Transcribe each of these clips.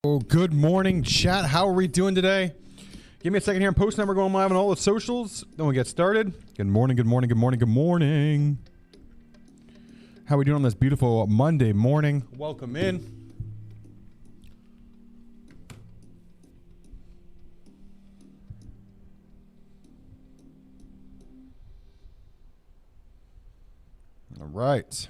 Oh, good morning, chat. How are we doing today? Give me a second here. I'm posting that we're going live on all the socials. Then we'll get started. Good morning, good morning, good morning, good morning. How are we doing on this beautiful Monday morning? Welcome in. All right.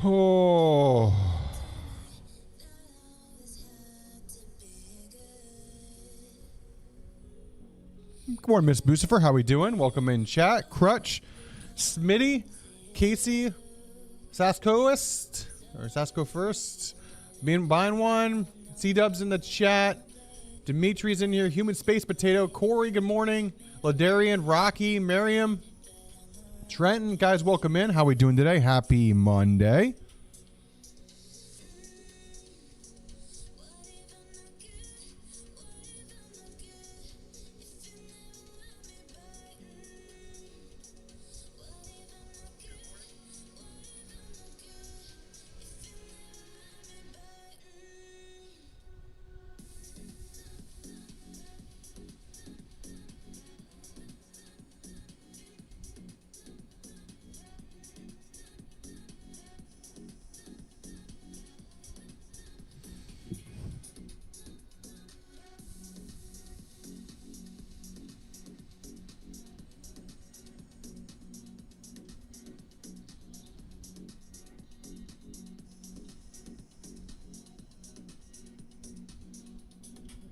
Oh. Good morning, Miss Bucifer. How we doing? Welcome in chat. Crutch, Smitty, Casey, Saskoist, or Sasko first. Being buying one. C-Dub's in the chat. Dimitri's in here. Human Space Potato. Corey, good morning. Ladarian, Rocky, Miriam, Trenton, guys, welcome in. How we doing today? Happy Monday.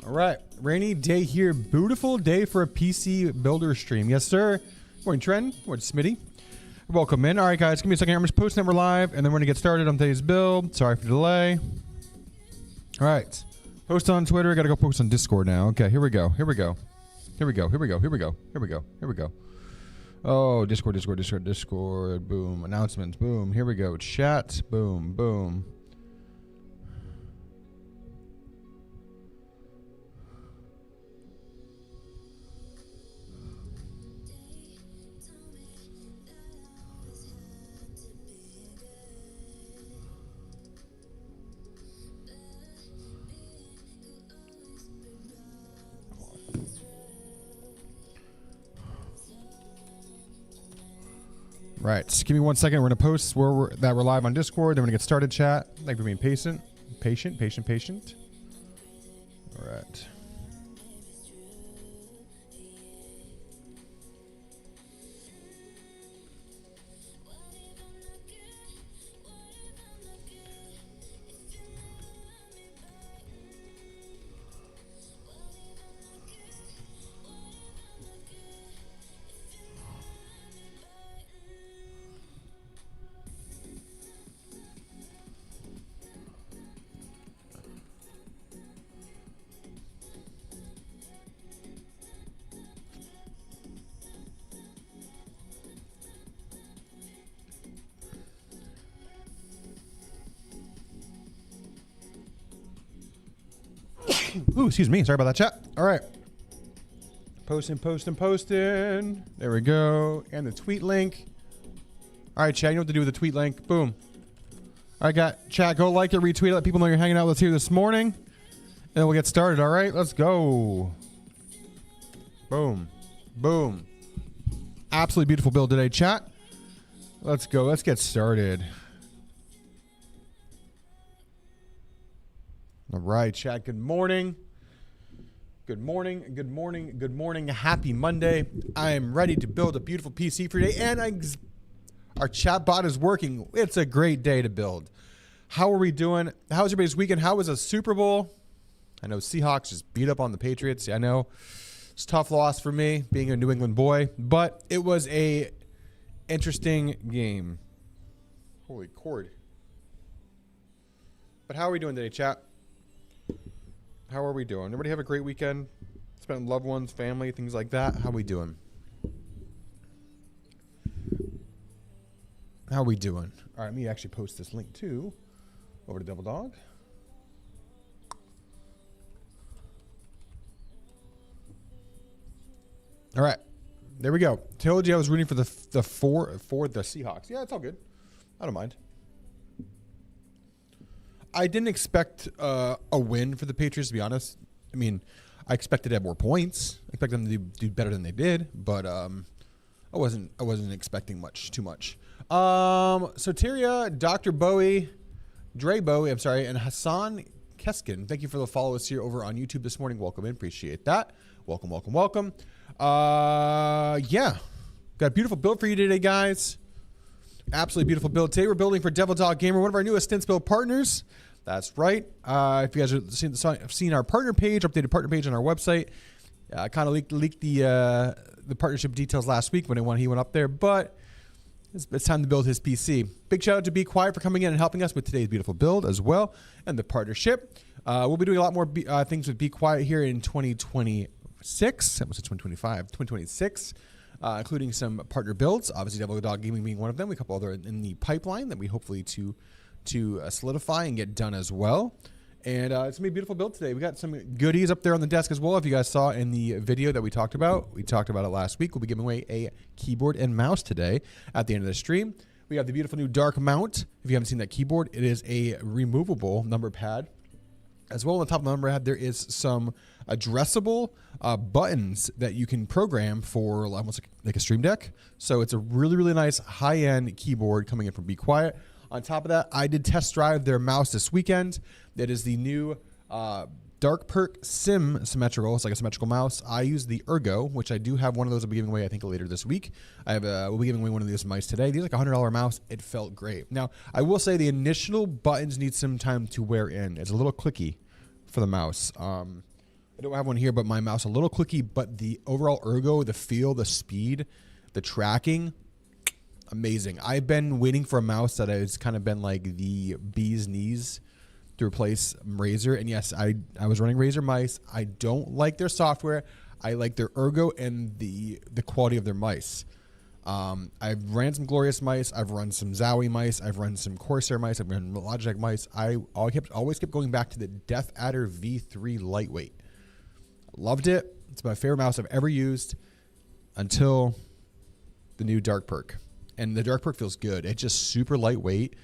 All right, rainy day here. Beautiful day for a PC builder stream. Yes, sir. Morning, Trent. Morning, Smitty. Welcome in. All right, guys, give me a second. I'm just posting that we're live, and then we're going to get started on today's build. Sorry for the delay. All right. Post on Twitter. I got to go post on Discord now. Okay, here we go. Here we go. Here we go. Here we go. Here we go. Here we go. Here we go. Oh, Discord, Discord, Discord, Discord. Boom. Announcements. Boom. Here we go. Chat. Boom. Boom. Right, so give me 1 second. We're going to post that we're live on Discord. Then we're going to get started, chat. Thank you for being patient. Patient. All right. Ooh, excuse me. Sorry about that, chat. All right. Posting. There we go. And the tweet link. All right, chat. You know what to do with the tweet link. Boom. All right, got chat. Go like it, retweet it. Let people know you're hanging out with us here this morning. And then we'll get started. All right, let's go. Boom. Boom. Absolutely beautiful build today, chat. Let's go. Let's get started. All right, chat. Good morning. Good morning. Good morning. Good morning. Happy Monday. I am ready to build a beautiful PC for today, and our chat bot is working. It's a great day to build. How are we doing? How was everybody's weekend? How was a Super Bowl? I know Seahawks just beat up on the Patriots. I know it's a tough loss for me, being a New England boy, but it was a interesting game. Holy cord. But how are we doing today, chat? How are we doing? Everybody have a great weekend? Spent with loved ones, family, things like that? How are we doing? How are we doing? All right, let me actually post this link too over to Double Dog. All right. There we go. Told you I was rooting for the Seahawks. Yeah, it's all good. I don't mind. I didn't expect a win for the Patriots, to be honest. I mean, I expected to have more points. I expected them to do better than they did, but I wasn't expecting too much. Soteria, Dr. Bowie, Dre Bowie, I'm sorry, and Hassan Keskin. Thank you for the followers here over on YouTube this morning. Welcome in. Appreciate that. Welcome, welcome, welcome. Yeah. Got a beautiful build for you today, guys. Absolutely beautiful build. Today we're building for Devil Dog Gamer, one of our newest Stints Build partners. That's right. If you guys have seen our partner page, updated partner page on our website, I kind of leaked the partnership details last week when he went up there, but it's time to build his PC. Big shout out to BeQuiet for coming in and helping us with today's beautiful build as well, and the partnership. We'll be doing a lot more things with BeQuiet here in 2026. That was 2025, 2026, including some partner builds. Obviously, Devil Dog Gaming being one of them. A couple other in the pipeline that we hopefully to solidify and get done as well. And it's gonna be a beautiful build today. We got some goodies up there on the desk as well. If you guys saw in the video that we talked about it last week. We'll be giving away a keyboard and mouse today at the end of the stream. We have the beautiful new dark mount. If you haven't seen that keyboard, it is a removable number pad. As well, on the top of the number pad, there is some addressable buttons that you can program for almost like a Stream Deck. So it's a really, really nice high-end keyboard coming in from BeQuiet. On top of that, I did test drive their mouse this weekend. That is the new Perk symmetrical. It's like a symmetrical mouse. I use the Ergo, which I do have one of those I'll be giving away, I think, later this week. We'll be giving away one of these mice today. These are like a $100 mouse. It felt great. Now, I will say the initial buttons need some time to wear in. It's a little clicky for the mouse. I don't have one here, but my mouse a little clicky, but the overall Ergo, the feel, the speed, the tracking, amazing. I've been waiting for a mouse that has kind of been like the bee's knees to replace Razer. And yes, I was running Razer mice. I don't like their software. I like their Ergo and the quality of their mice. I've ran some Glorious mice. I've run some Zowie mice. I've run some Corsair mice. I've run Logitech mice. I always kept going back to the Death Adder V3 Lightweight. Loved it. It's my favorite mouse I've ever used until the new Perk. And the Perk feels good. It's just super lightweight.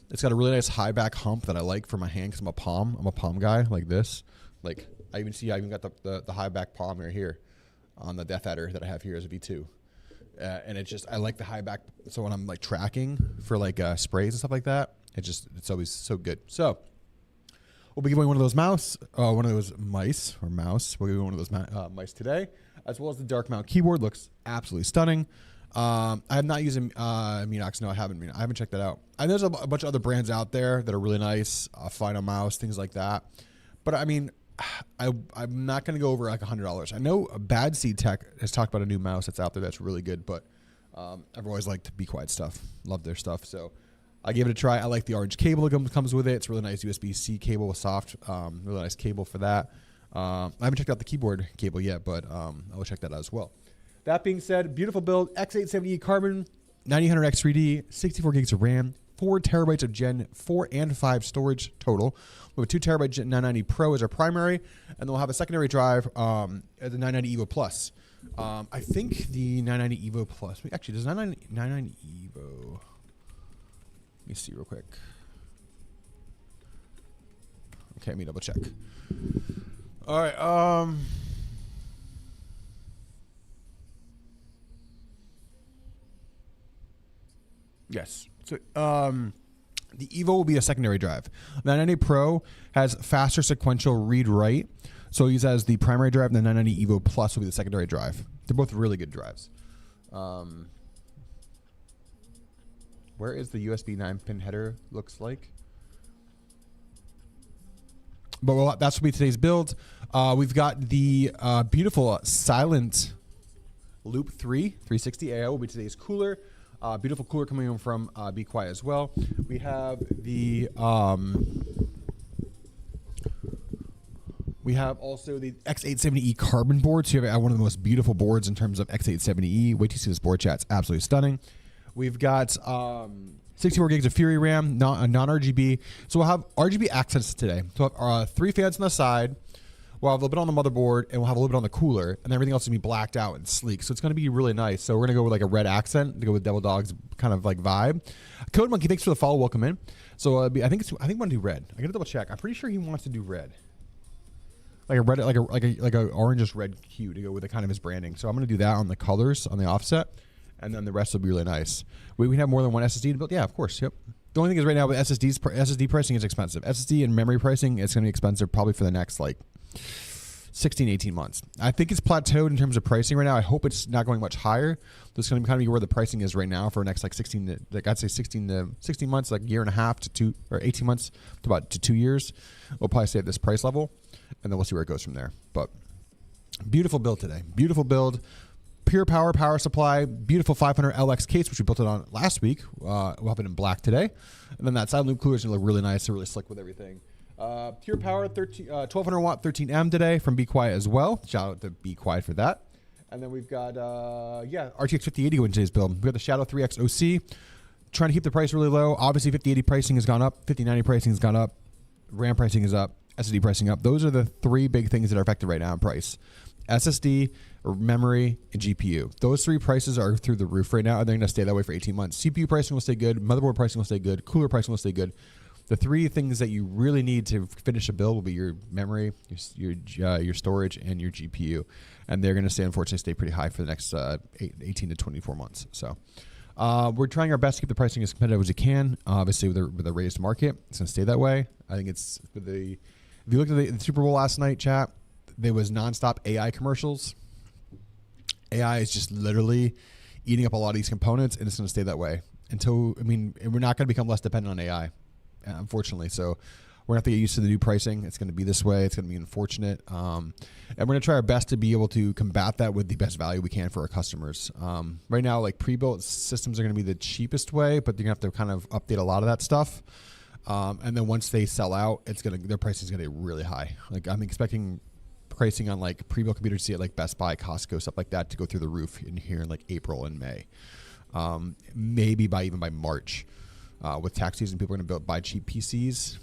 It's got a really nice high back hump that I like for my hand because I'm a palm guy like this. Like I even got the high back palm right here on the Death Adder that I have here as a V2. And I like the high back. So when I'm like tracking for like sprays and stuff like that, it's always so good. So we'll be giving one of those mice. We'll be giving one of those mice today, as well as the dark mount keyboard. Looks absolutely stunning. I have not used Minox. No, I haven't. I haven't checked that out. And there's a bunch of other brands out there that are really nice. Final Mouse, things like that. But I mean, I'm not going to go over like $100. I know Bad Seed Tech has talked about a new mouse that's out there that's really good, but I've always liked BeQuiet stuff. Love their stuff. So I gave it a try. I like the orange cable that comes with it. It's a really nice USB-C cable with soft, really nice cable for that. I haven't checked out the keyboard cable yet, but I will check that out as well. That being said, beautiful build, X870E Carbon, 9000X3D, 64 gigs of RAM, 4 terabytes of Gen 4 and 5 storage total. We have a 2 terabyte Gen 990 Pro as our primary, and then we'll have a secondary drive at the 990 Evo Plus. I think the 990 Evo Plus, actually, does 990 Evo, let me see real quick. Okay, let me double check. All right, yes. So the Evo will be a secondary drive. The 990 Pro has faster sequential read-write. So he says the primary drive and the 990 Evo Plus will be the secondary drive. They're both really good drives. Where is the USB 9-pin header looks like? But that's will be today's build. We've got the beautiful Silent Loop 360 AO will be today's cooler. Beautiful cooler coming in from BeQuiet as well. We have the also the X870E Carbon board. So you have one of the most beautiful boards in terms of X870E. Wait till you see this board, chat. It's absolutely stunning. We've got 64 gigs of Fury RAM, non-RGB. So we'll have RGB accents today. So we'll have 3 fans on the side. We'll have a little bit on the motherboard, and we'll have a little bit on the cooler, and then everything else is going to be blacked out and sleek. So it's going to be really nice. So we're going to go with like a red accent to go with Devil Dog's kind of like vibe. Code Monkey, thanks for the follow. Welcome in. So I think we want to do red. I got to double check. I'm pretty sure he wants to do red. Like a red, like a orangish red hue to go with the kind of his branding. So I'm going to do that on the colors on the offset, and then the rest will be really nice. We have more than one SSD to build. Yeah, of course. Yep. The only thing is right now with SSD pricing is expensive. SSD and memory pricing is going to be expensive probably for the next like 16, 18 months. I think it's plateaued in terms of pricing right now. I hope it's not going much higher. It's going to kind of be where the pricing is right now for the next like 16 months, like a year and a half to 2 or 18 months to about 2 years. We'll probably stay at this price level, and then we'll see where it goes from there. But beautiful build today. Beautiful build. Pure power supply, beautiful 500 LX case, which we built it on last week. We'll have it in black today. And then that side loop cooler is going to look really nice, really slick with everything. Pure power, 1200 watt 13M today from BeQuiet as well. Shout out to BeQuiet for that. And then we've got, RTX 5080 going today's build. We've got the Shadow 3X OC. Trying to keep the price really low. Obviously, 5080 pricing has gone up. 5090 pricing has gone up. RAM pricing is up. SSD pricing up. Those are the three big things that are affected right now in price. SSD, memory, and GPU. Those three prices are through the roof right now, and they're going to stay that way for 18 months. CPU pricing will stay good. Motherboard pricing will stay good. Cooler pricing will stay good. The three things that you really need to finish a build will be your memory, your storage, and your GPU. And they're going to unfortunately, stay pretty high for the next 18 to 24 months. So we're trying our best to keep the pricing as competitive as we can. Obviously, with a raised market, it's going to stay that way. I think it's if you looked at the Super Bowl last night, chat, there was nonstop AI commercials. AI is just literally eating up a lot of these components, and it's going to stay that way until, we're not going to become less dependent on AI, unfortunately. So we're going to have to get used to the new pricing. It's going to be this way. It's going to be unfortunate. And we're going to try our best to be able to combat that with the best value we can for our customers. Right now, like pre-built systems are going to be the cheapest way, but you're going to have to kind of update a lot of that stuff. And then once they sell out, their pricing is going to get really high. Like I'm expecting pricing on like pre-built computers to see at like Best Buy, Costco, stuff like that to go through the roof in like April and May. Maybe even by March. With tax season, people are going to buy cheap PCs.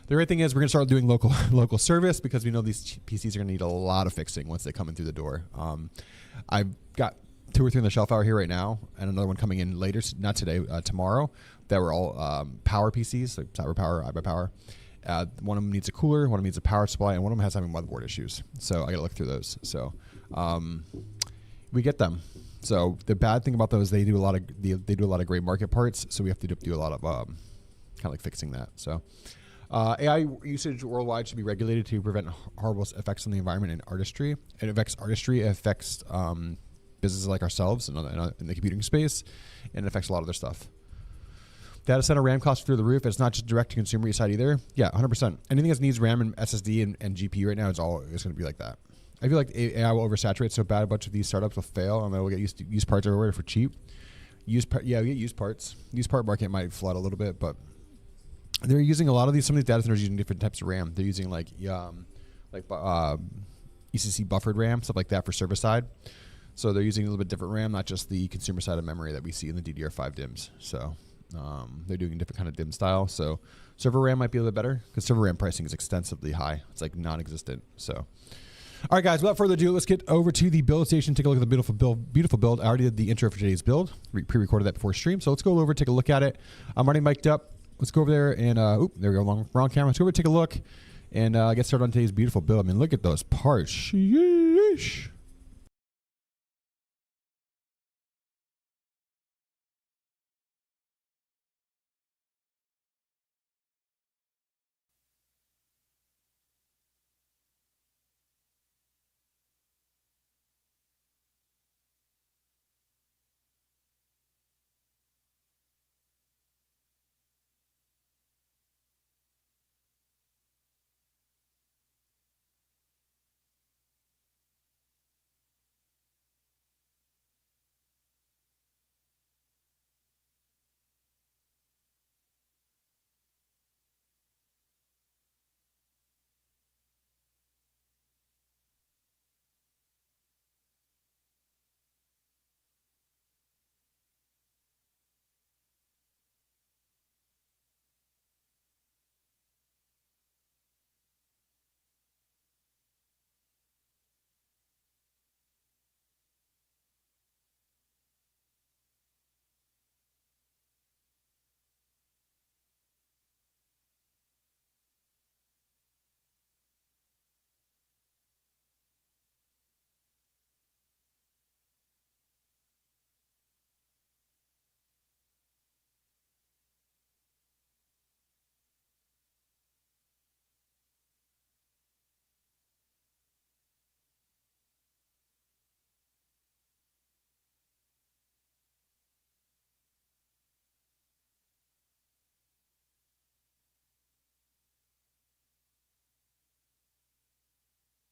The great thing is we're going to start doing local service because we know these PCs are going to need a lot of fixing once they come in through the door. I've got 2 or 3 on the shelf out here right now, and another one coming in later, not today, tomorrow. That were all power PCs, like Cyber Power, iBuyPower. One of them needs a cooler, one of them needs a power supply, and one of them has having motherboard issues. So I got to look through those. So we get them. So the bad thing about those, they do a lot of gray market parts. So we have to do a lot of kind of like fixing that. So AI usage worldwide should be regulated to prevent horrible effects on the environment and artistry. It affects artistry. It affects businesses like ourselves in the computing space, and it affects a lot of their stuff. Data center RAM costs through the roof. It's not just direct to consumer side either. Yeah, 100%. Anything that needs RAM and SSD and GPU right now is going to be like that. I feel like AI will oversaturate so bad. A bunch of these startups will fail, and they'll get used parts everywhere for cheap. We get used parts. Used part market might flood a little bit, but they're using some of these data centers using different types of RAM. They're using ECC buffered RAM, stuff like that for server side. So they're using a little bit different RAM, not just the consumer side of memory that we see in the DDR5 DIMMs. So they're doing a different kind of DIMM style. So server RAM might be a little bit better because server RAM pricing is extensively high. It's like non-existent. So, all right, guys, without further ado, let's get over to the build station. Take a look at the beautiful build. I already did the intro for today's build. Pre-recorded that before stream. So let's go over, take a look at it. I'm already mic'd up. Let's go over there and, there we go, wrong camera. Let's go over, take a look, and get started on today's beautiful build. Look at those parts. Sheesh.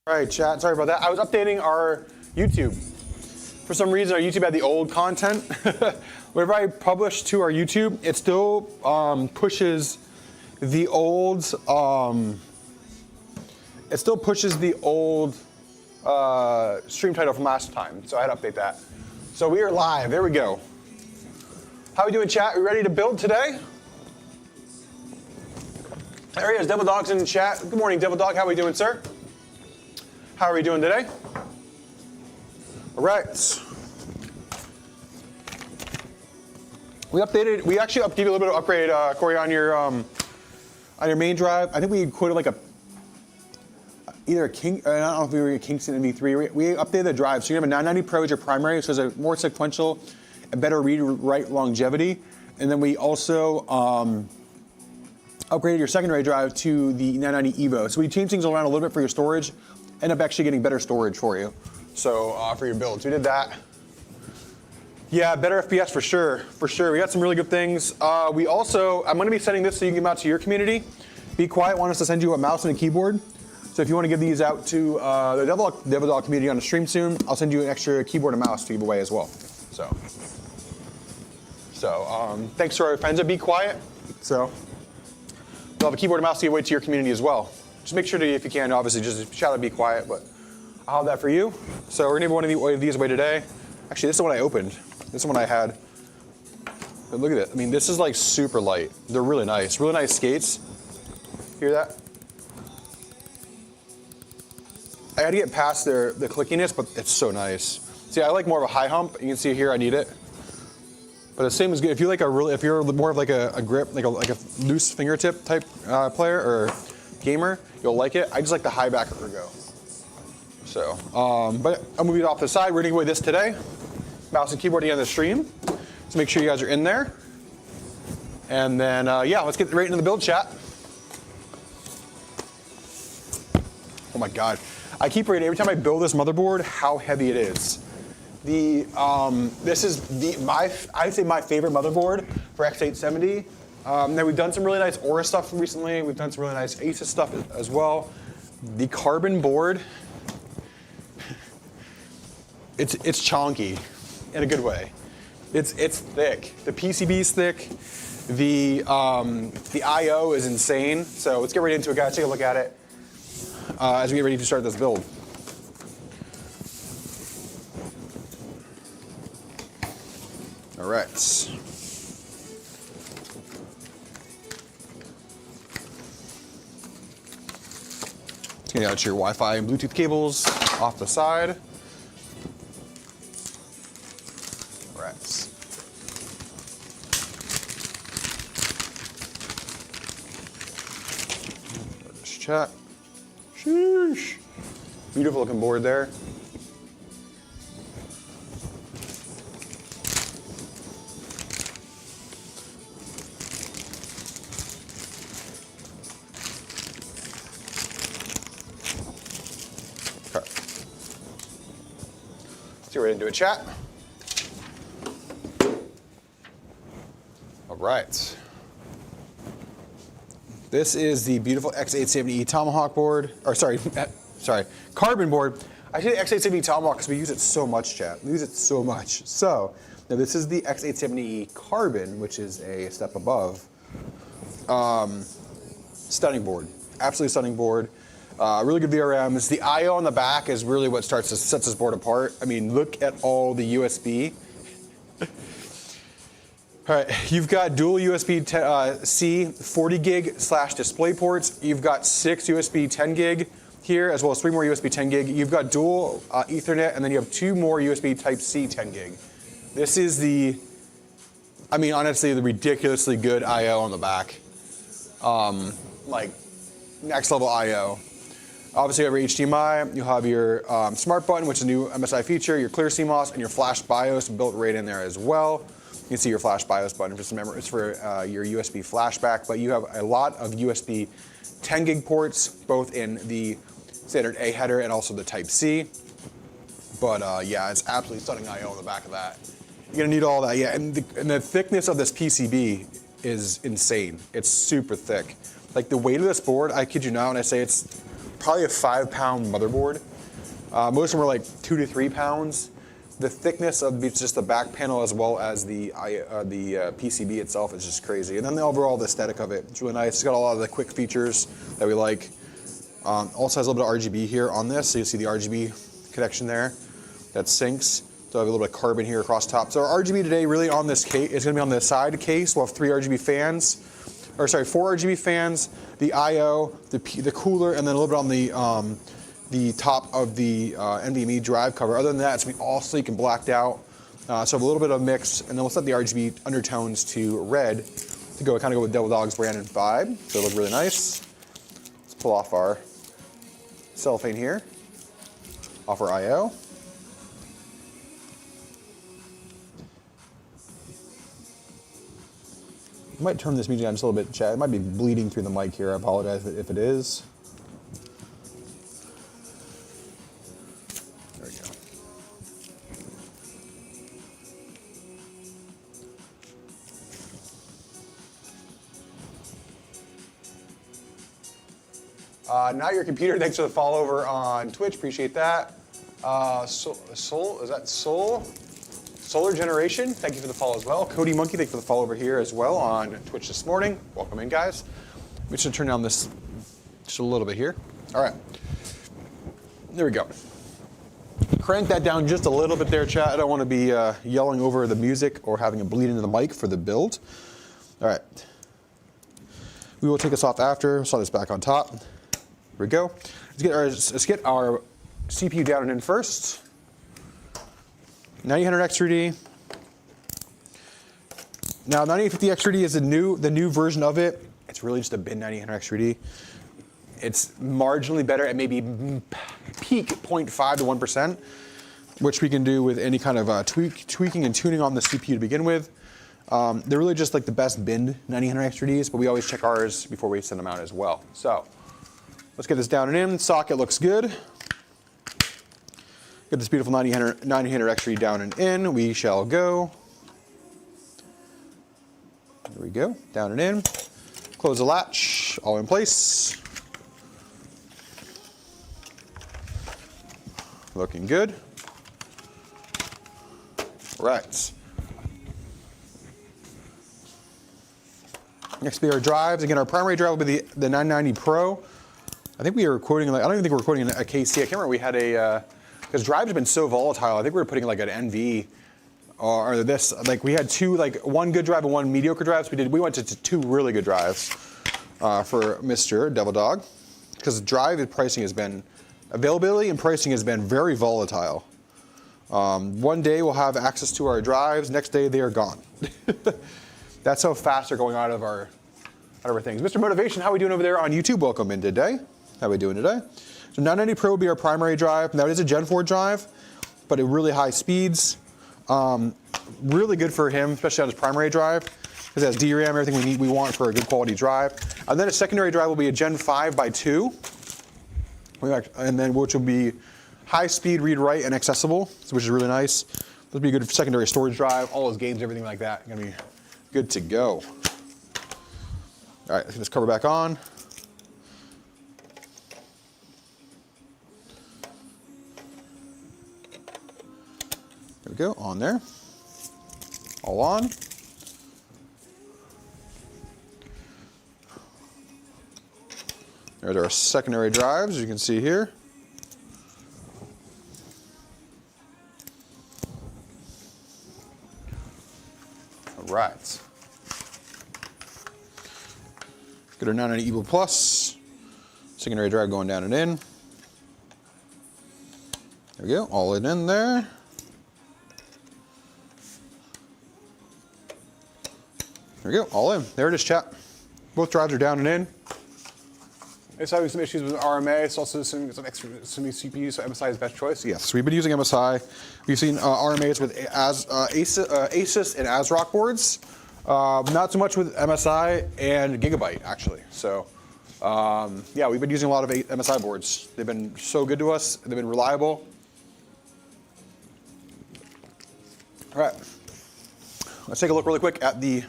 All right, chat, sorry about that. I was updating our YouTube. For some reason, our YouTube had the old content. Whenever I publish to our YouTube, it still pushes the old, stream title from last time. So I had to update that. So we are live, there we go. How are we doing, chat? We ready to build today? There he is, Devil Dog's in the chat. Good morning, Devil Dog, how are we doing, sir? How are we doing today? All right. We actually gave you a little bit of upgrade, Corey, on your main drive. I think we quoted like I don't know if we were a Kingston NV3. We updated the drive. So you have a 990 Pro as your primary, so it's a more sequential, a better read-write longevity. And then we also upgraded your secondary drive to the 990 Evo. So we changed things around a little bit for your storage. End up actually getting better storage for you. So for your build. So we did that. Yeah, better FPS for sure. For sure. We got some really good things. We also, I'm going to be sending this so you can give them out to your community. BeQuiet want us to send you a mouse and a keyboard. So if you want to give these out to the Devil Dog community on the stream soon, I'll send you an extra keyboard and mouse to give away as well. So thanks to our friends at BeQuiet. So we'll have a keyboard and mouse to give away to your community as well. Just make sure to, if you can, obviously just shout out BeQuiet, but I'll have that for you. So we're gonna give one of these away today. Actually, this is the one I opened. This is the one I had. But look at it. I mean, this is like super light. They're really nice skates. Hear that? I had to get past the clickiness, but it's so nice. See, I like more of a high hump. You can see here, I need it. But the same is good. If you like if you're more of like a grip, like a loose fingertip type player or gamer, you'll like it. I just like the high back ergo. So, but I'm moving it off to the side. We're gonna give away this today. Mouse and keyboard at the end of the stream. So make sure you guys are in there. And then, yeah, let's get right into the build chat. Oh my God. I keep reading every time I build this motherboard how heavy it is. This is I'd say my favorite motherboard for X870. Now we've done some really nice Aura stuff recently. We've done some really nice Asus stuff as well. The carbon board, it's chonky in a good way. It's thick. The PCB is thick. The I/O is insane. So let's get right into it, guys. Take a look at it as we get ready to start this build. All right. Get out your Wi-Fi and Bluetooth cables off the side. All right. Just chat. Sheesh. Beautiful looking board there. Let's get right into a chat. All right. This is the beautiful X870E Tomahawk board, or sorry, carbon board. I say X870E Tomahawk because we use it so much, chat. We use it so much. So, now this is the X870E Carbon, which is a step above. Stunning board, absolutely stunning board. Really good VRMs. The I/O on the back is really what sets this board apart. I mean, look at all the USB. All right, you've got dual USB-C 40 gig / display ports. You've got 6 USB 10 gig here, as well as 3 more USB 10 gig. You've got dual Ethernet, and then you have 2 more USB Type-C 10 gig. This is I mean, honestly, the ridiculously good I/O on the back. Like, next level I/O. Obviously, you have your HDMI, you have your smart button, which is a new MSI feature, your clear CMOS, and your flash BIOS built right in there as well. You can see your flash BIOS button. Just remember, it's for your USB flashback, but you have a lot of USB 10 gig ports, both in the standard A header and also the Type-C. But yeah, it's absolutely stunning I/O on the back of that. You're gonna need all that, yeah. And the thickness of this PCB is insane. It's super thick. Like the weight of this board, I kid you not when I say it's probably a 5-pound motherboard. Most of them are like 2 to 3 pounds. The thickness of just the back panel as well as the PCB itself is just crazy. And then overall the aesthetic of it, it's really nice. It's got a lot of the quick features that we like. Also has a little bit of RGB here on this, so you see the RGB connection there that syncs. So I have a little bit of carbon here across top. So our RGB today really on this case is going to be on the side case. We'll have 4 RGB fans, the I/O, the cooler, and then a little bit on the top of the NVMe drive cover. Other than that, it's going to be all sleek and blacked out. So I have a little bit of mix, and then we'll set the RGB undertones to red to go kind of go with Devil Dog's brand and vibe. So it'll look really nice. Let's pull off our cellophane here, off our I/O. I might turn this music down just a little bit, Chad. It might be bleeding through the mic here. I apologize if it is. There we go. Not your computer. Thanks for the follow over on Twitch. Appreciate that. Is that Soul? Solar Generation, thank you for the follow as well. Cody Monkey, thank you for the follow over here as well on Twitch this morning. Welcome in, guys. We should turn down this just a little bit here. All right. There we go. Crank that down just a little bit there, chat. I don't want to be yelling over the music or having it bleed into the mic for the build. All right. We will take this off after. Slide this back on top. Here we go. Let's get our CPU down and in first. 9000X3D. Now 9850X3D is the new version of it. It's really just a bin 9000X3D. It's marginally better at maybe peak 0.5 to 1%, which we can do with any kind of tweaking and tuning on the CPU to begin with. They're really just like the best bin 9000X3Ds, but we always check ours before we send them out as well. So let's get this down and in. Socket looks good. Get this beautiful 9000X3D down and in. We shall go. There we go, down and in. Close the latch, all in place. Looking good. Right. Next will be our drives. Again, our primary drive will be the 990 Pro. I think we were quoting, like, I don't even think we were quoting a KC. I can't remember. We had a, because drives have been so volatile. I think we were putting like an NV or this, like we had two, like one good drive and one mediocre drive. So we went to two really good drives for Mr. Devil Dog, because drive pricing has been, availability and pricing has been very volatile. One day we'll have access to our drives, next day they are gone. That's how fast they're going out of our things. Mr. Motivation, how are we doing over there on YouTube? Welcome in today. How are we doing today? So 990 Pro will be our primary drive. Now it is a Gen 4 drive, but at really high speeds. Really good for him, especially on his primary drive, because it has DRAM, everything we want for a good quality drive. And then a secondary drive will be a Gen 5 by 2, and then which will be high speed read-write and accessible, which is really nice. This will be a good secondary storage drive. All those games, everything like that, gonna be good to go. All right, let's get this cover back on. There we go, on there. All on. There's our secondary drives, as you can see here. All right. Get our 990 Evo Plus. Secondary drive going down and in. There we go, all in there. There we go, all in. There it is, chat. Both drives are down and in. It's having some issues with RMA. It's also some CPUs, so MSI is best choice. Yes, we've been using MSI. We've seen RMAs with Asus and ASRock boards. Not so much with MSI and Gigabyte, actually. So, yeah, we've been using a lot of MSI boards. They've been so good to us. They've been reliable. All right, let's take a look really quick at the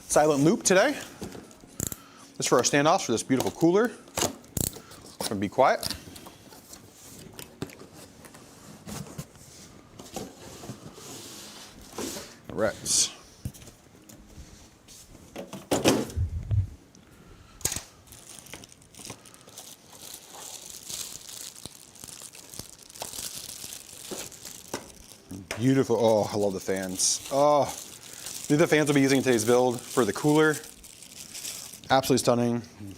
silent loop today. This is for our standoffs for this beautiful cooler. from BeQuiet. All right. Beautiful. Oh, I love the fans. Oh, these are the fans I'll be using in today's build for the cooler. Absolutely stunning. You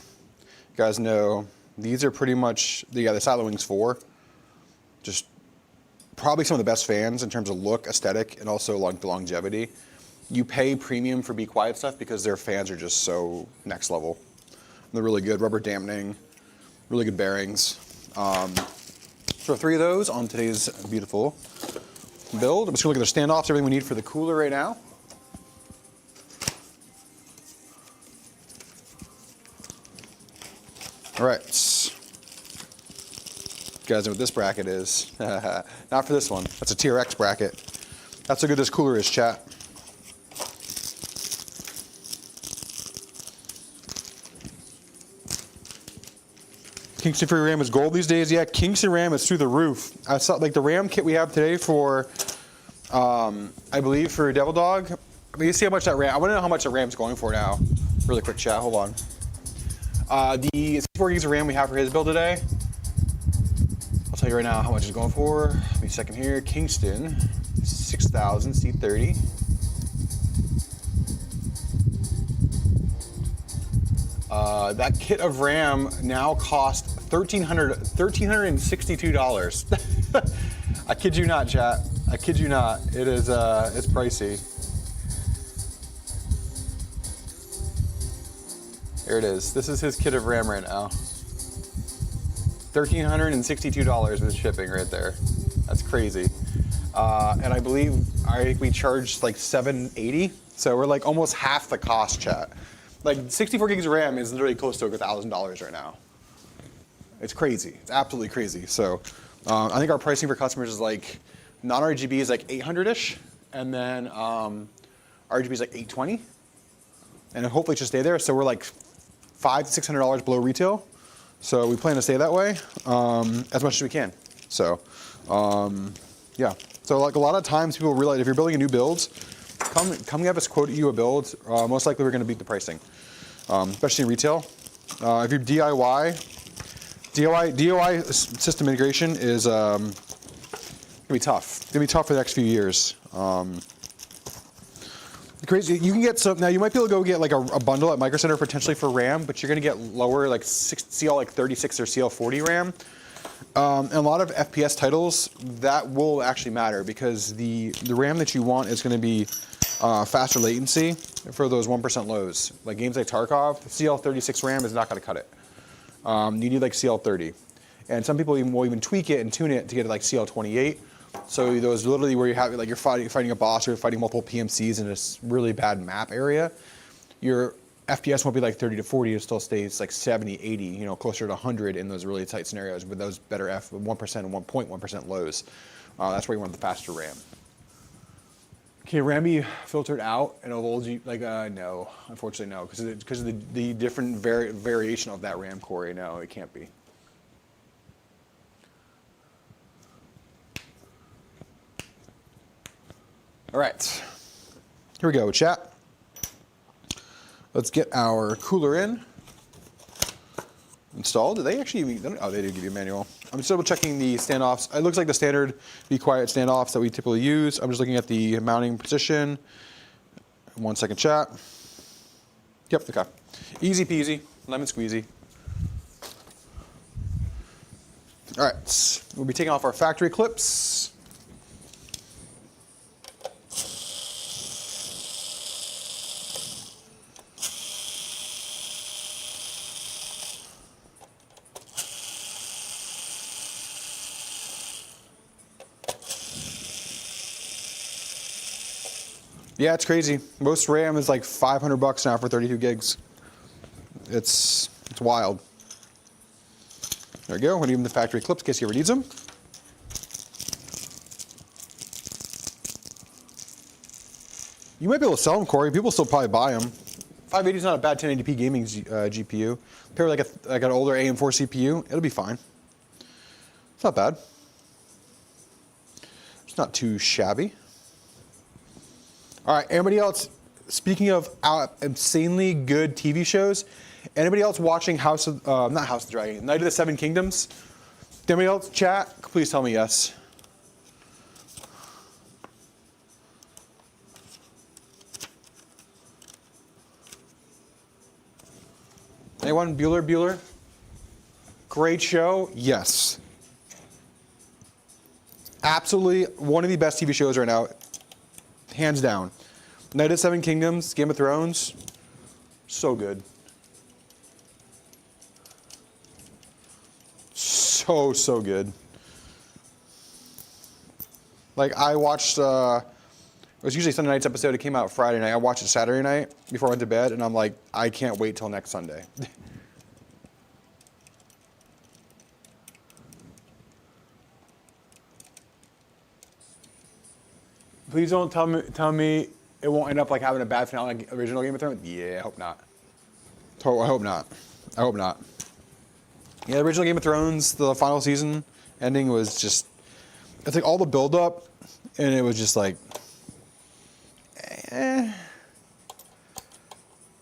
guys know these are pretty much the SiloWings 4. Just probably some of the best fans in terms of look, aesthetic, and also like the longevity. You pay premium for BeQuiet stuff because their fans are just so next level. They're really good, rubber dampening, really good bearings. So 3 of those on today's beautiful build. I'm just gonna look at the standoffs, everything we need for the cooler right now. All right. You guys know what this bracket is. Not for this one. That's a TRX bracket. That's how good this cooler is, chat. Kingston free RAM is gold these days. Yeah, Kingston RAM is through the roof. I saw like the RAM kit we have today for, I believe for Devil Dog. I mean, you see how much that RAM. I want to know how much the RAM's going for now. Really quick, chat. Hold on. The 64 gigs of RAM we have for his build today. I'll tell you right now how much it's going for. Give me a second here. Kingston, 6000 C30. That kit of RAM now costs $1,362. I kid you not, chat. I kid you not. It is it's pricey. Here it is. This is his kit of RAM right now. $1,362 with shipping right there. That's crazy. And I believe we charged like $780, so we're like almost half the cost, chat. Like 64 gigs of RAM is literally close to $1,000 right now. It's crazy. It's absolutely crazy. So I think our pricing for customers is like non-RGB is like 800-ish, and then RGB is like 820, and hopefully it should stay there. So we're like $500 to $600 below retail. So we plan to stay that way as much as we can. So yeah. So like a lot of times people realize if you're building a new build, come have us quote you a build. Most likely we're going to beat the pricing, especially in retail. If you're DIY system integration is gonna be tough. It's gonna be tough for the next few years. Crazy. You can get some now. You might be able to go get like a bundle at Micro Center potentially for RAM, but you're gonna get lower like CL like 36 or CL40 RAM. And a lot of FPS titles that will actually matter because the RAM that you want is going to be faster latency for those 1% lows. Like games like Tarkov, CL36 RAM is not going to cut it. You need like CL30, and some people will even tweak it and tune it to get it like CL28. So those literally where you have like you're fighting a boss or you're fighting multiple PMCs in this really bad map area, your FPS won't be like 30 to 40, it still stays like 70, 80, you know, closer to 100 in those really tight scenarios with those better 1% and 1.1% lows. That's where you want the faster RAM. Can RAM be filtered out and old G? Like, no, unfortunately no, because of the different variation of that RAM core. No, it can't be. All right, here we go, chat. Let's get our cooler in, installed. Did they actually, oh, they did give you a manual. I'm just double checking the standoffs. It looks like the standard BeQuiet standoffs that we typically use. I'm just looking at the mounting position. 1 second, chat. Yep, okay. Easy peasy, lemon squeezy. All right, we'll be taking off our factory clips. Yeah, it's crazy. Most RAM is like $500 now for 32 gigs. It's wild. There we go. I'm gonna give him the factory clips in case he ever needs them. You might be able to sell them, Corey. People still probably buy them. 580 is not a bad 1080p gaming GPU. Pair with like an older AM4 CPU, it'll be fine. It's not bad. It's not too shabby. All right, anybody else? Speaking of insanely good TV shows, anybody else watching not House of the Dragon, Night of the Seven Kingdoms? Anybody else chat? Please tell me yes. Anyone? Bueller? Great show? Yes. Absolutely one of the best TV shows right now. Hands down. Night of the Seven Kingdoms, Game of Thrones. So good. So good. Like I watched, it was usually Sunday night's episode. It came out Friday night. I watched it Saturday night before I went to bed, and I'm like, I can't wait till next Sunday. Please don't tell me it won't end up like having a bad finale like original Game of Thrones. Yeah, I hope not. I hope not. I hope not. Yeah, the original Game of Thrones, the final season ending was just, it's like all the build up, and it was just like, eh.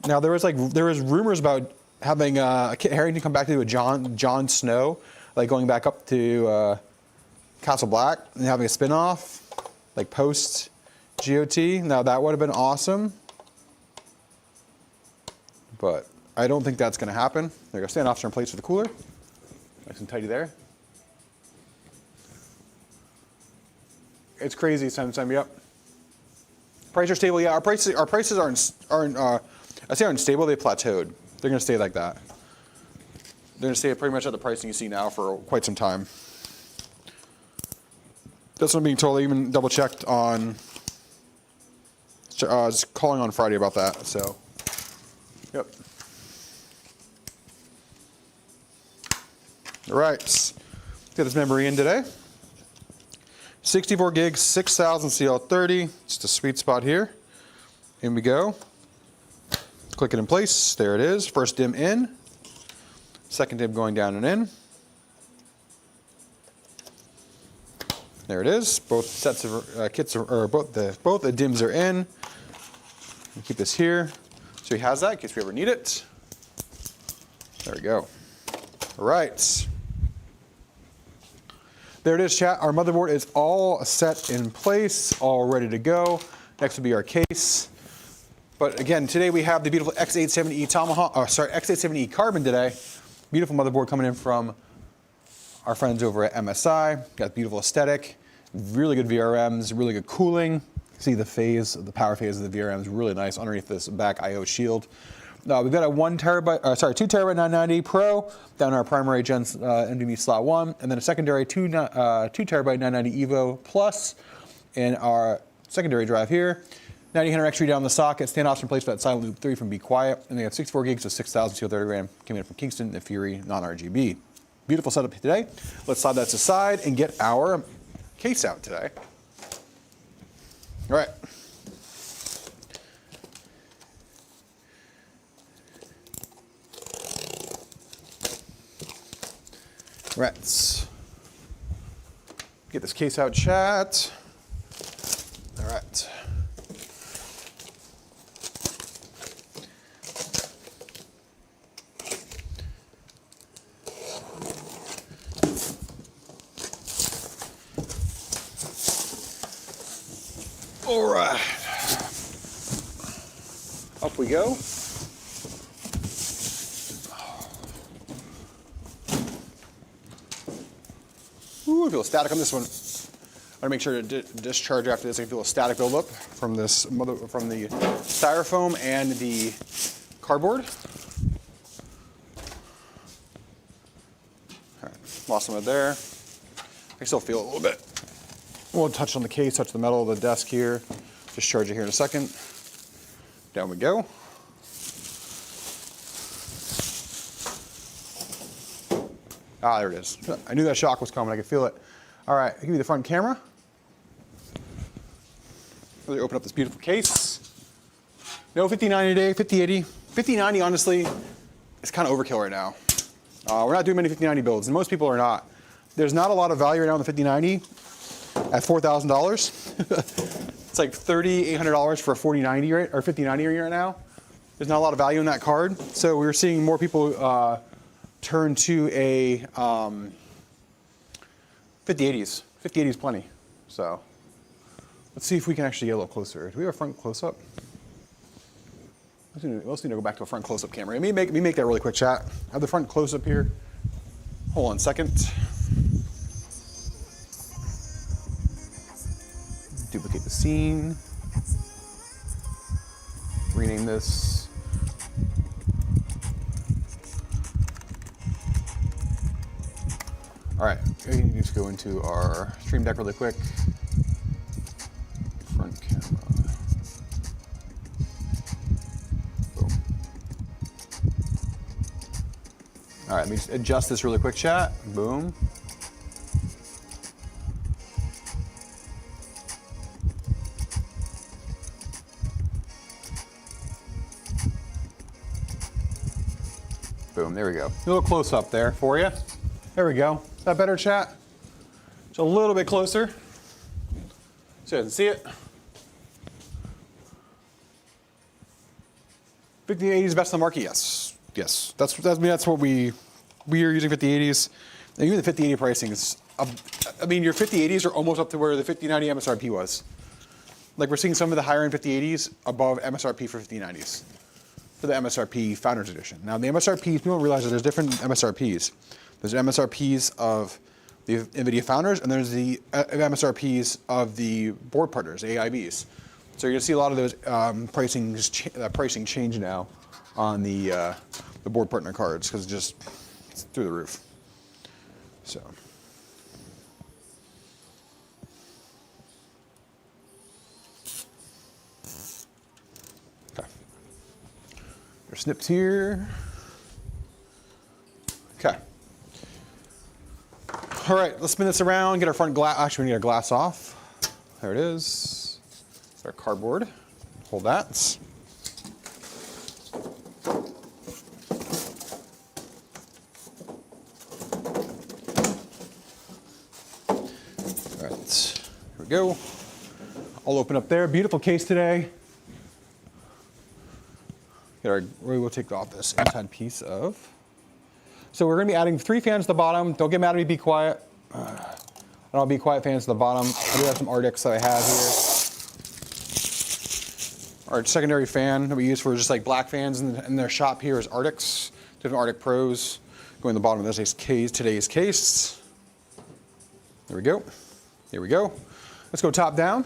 Now there was rumors about having Kit Harington come back to do a Jon Snow, like going back up to Castle Black and having a spin-off, like post GOT. Now that would have been awesome, but I don't think that's going to happen. There you go, standoffs are in place for the cooler. Nice and tidy there. It's crazy. Sign me up. Prices are stable. Yeah, our prices aren't. I say aren't stable. They plateaued. They're going to stay like that. They're going to stay pretty much at the pricing you see now for quite some time. That's what I'm being told. I even double checked on. I was calling on Friday about that. So, yep. All right, get this memory in today. 64 gigs, 6000 CL30. Just a sweet spot here. In we go. Click it in place. There it is. First DIMM in. Second DIMM going down and in. There it is. Both sets of kits are, both the DIMMs are in. We'll keep this here, so he has that in case we ever need it. There we go. All right. There it is, chat. Our motherboard is all set in place, all ready to go. Next will be our case. But again, today we have the beautiful X870E X870E Carbon today. Beautiful motherboard coming in from our friends over at MSI. Got beautiful aesthetic, really good VRMs, really good cooling. See the power phase of the VRMs, really nice underneath this back I/O shield. We've got a 2 terabyte 990 Pro down our primary gen NVMe slot 1, and then a secondary 2 terabyte 990 Evo Plus in our secondary drive here. 9000 XT down the socket, standoffs in place for that silent loop 3 from BeQuiet, and they have 64 gigs of 6000 CO30 RAM coming in from Kingston and Fury non-RGB. Beautiful setup today. Let's slide that aside and get our case out today. All right. Let's get this case out, chat. All right. All right. Up we go. Ooh, I feel static on this one. I'm gonna make sure to discharge after this. I can feel a static buildup from the styrofoam and the cardboard. All right, lost some of it there. I still feel it a little bit. We'll touch on the case, touch the metal of the desk here. Discharge it here in a second. Down we go. Ah, there it is. I knew that shock was coming. I could feel it. All right, I'll give you the front camera. Really open up this beautiful case. No 5090 today, 5080. 5090, honestly, is kind of overkill right now. We're not doing many 5090 builds, and most people are not. There's not a lot of value right now in the 5090 at $4,000. It's like $3,800 for a 4090 or 5090 right now. There's not a lot of value in that card. So we're seeing more people turn to a 5080s. 5080 is plenty. So let's see if we can actually get a little closer. Do we have a front close-up? We also need to go back to a front close-up camera. Let me make that really quick, chat. I have the front close-up here. Hold on a second. Duplicate the scene. Rename this. All right, we need to go into our stream deck really quick. Front camera. Boom. All right, let me just adjust this really quick, chat. Boom. Boom, there we go. A little close up there for you. There we go. Is that better, chat? Just a little bit closer. So you can see it. 5080 is best in the market, yes. Yes, that's what we are using 5080s. And even the 5080 pricing is, I mean, your 5080s are almost up to where the 5090 MSRP was. Like we're seeing some of the higher end 5080s above MSRP for 5090s. For the MSRP Founders Edition. Now the MSRPs, people don't realize that there's different MSRPs. There's MSRPs of the NVIDIA Founders, and there's the MSRPs of the board partners, AIBs. So you're gonna see a lot of those pricing change now on the board partner cards because it's through the roof. So. Snips here. Okay. All right, let's spin this around, get our front glass. Actually, we need our glass off. There it is. It's our cardboard. Hold that. All right, here we go. I'll open up there. Beautiful case today. We will take off this inside piece of. So we're going to be adding 3 fans to the bottom. Don't get mad at me, be quiet. And I'll be quiet fans to the bottom. I do have some Arctics that I have here. Our secondary fan that we use for just like black fans in their shop here is Arctics. Different Arctic Pros. Going to the bottom of today's case. There we go. Here we go. Let's go top down.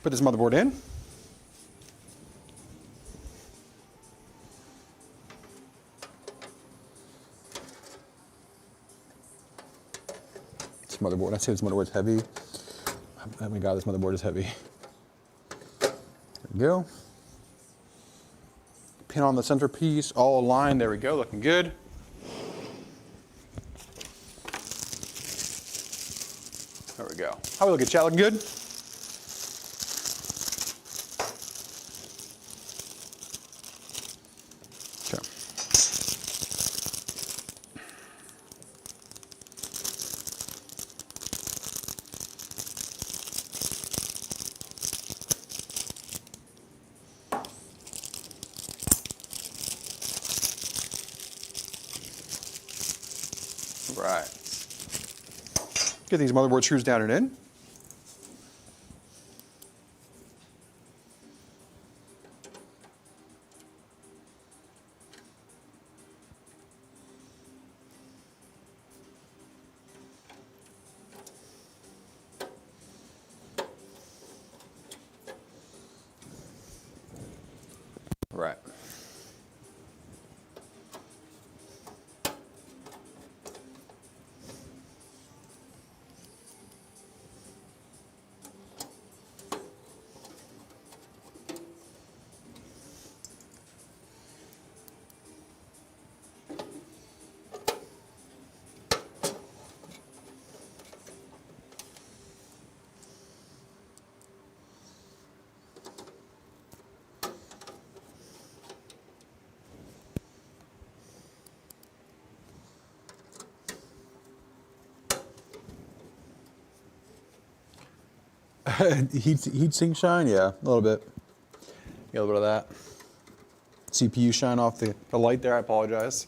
Put this motherboard in. Motherboard. I say this motherboard's heavy. Oh my god, this motherboard is heavy. There we go. Pin on the centerpiece, all aligned. There we go, looking good. There we go. How we looking, chat? Looking good? Okay. Right. Get these motherboard screws down and in. Right. Heat sink shine, yeah, a little bit. Get a little bit of that. CPU shine off the light there, I apologize.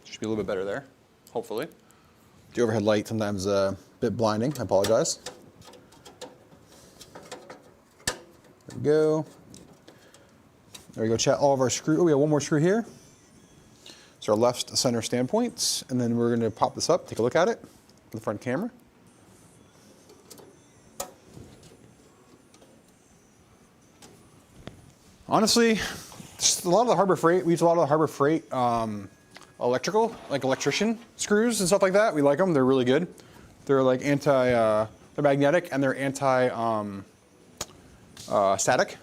Should be a little bit better there, hopefully. The overhead light sometimes a bit blinding, I apologize. There we go. There we go, chat, all of our screw. Oh, we have one more screw here. So our left center standpoints, and then we're gonna pop this up, take a look at it, with the front camera. Honestly, just a lot of the Harbor Freight, we use a lot of the Harbor Freight electrical, like electrician screws and stuff like that. We like them, they're really good. They're like they're magnetic and they're static.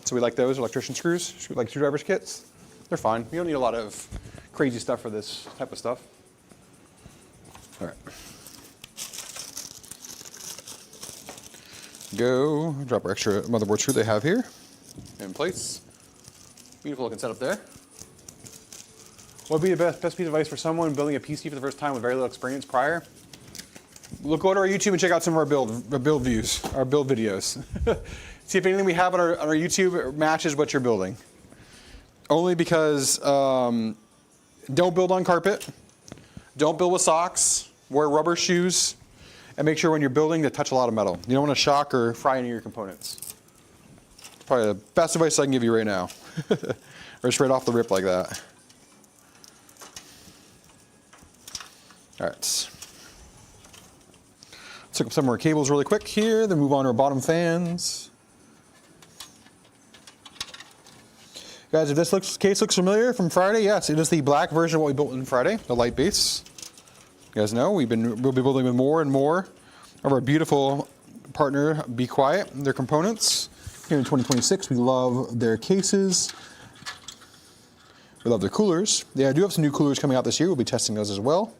So we like those electrician screws, like screwdriver's kits. They're fine. You don't need a lot of crazy stuff for this type of stuff. All right. Go, drop our extra motherboard screw they have here in place. Beautiful looking setup there. What would be the best piece of advice for someone building a PC for the first time with very little experience prior? Go to our YouTube and check out some of our build videos. See if anything we have on our YouTube matches what you're building. Only because don't build on carpet, don't build with socks, wear rubber shoes, and make sure when you're building to touch a lot of metal. You don't want to shock or fry any of your components. It's probably the best advice I can give you right now. Or straight off the rip like that. All right. Let's hook up some of our cables really quick here, then move on to our bottom fans. Guys, if this case looks familiar from Friday, yes, it is the black version of what we built in Friday, the light base. You guys know we'll be building with more and more of our beautiful partner BeQuiet, their components. Here in 2026, we love their cases. We love their coolers. Yeah, I do have some new coolers coming out this year. We'll be testing those as well.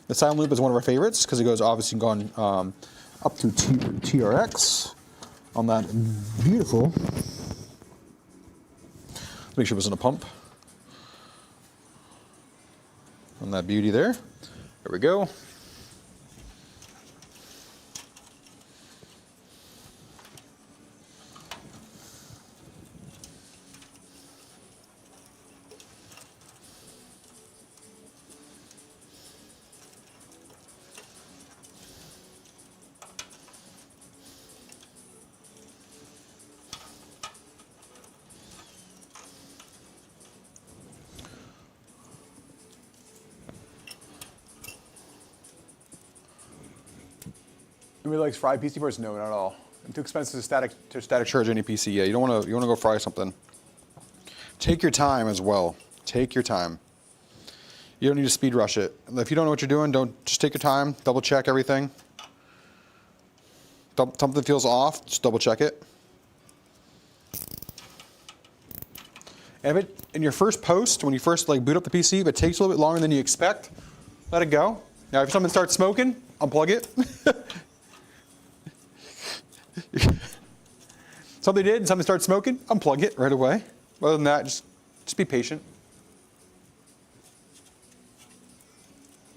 The silent loop is one of our favorites because it goes obviously gone up to TRX on that beautiful. Make sure it wasn't a pump. On that beauty there. There we go. Anybody likes fried PC boards? No, not at all. Too expensive to static charge any PC. Yeah, you want to go fry something. Take your time as well. Take your time. You don't need to speed rush it. If you don't know what you're doing, just take your time. Double check everything. Something feels off, just double check it. And in your first post, when you first boot up the PC, if it takes a little bit longer than you expect, let it go. Now, if something starts smoking, unplug it. Something did and something started smoking, unplug it right away. Other than that, just be patient.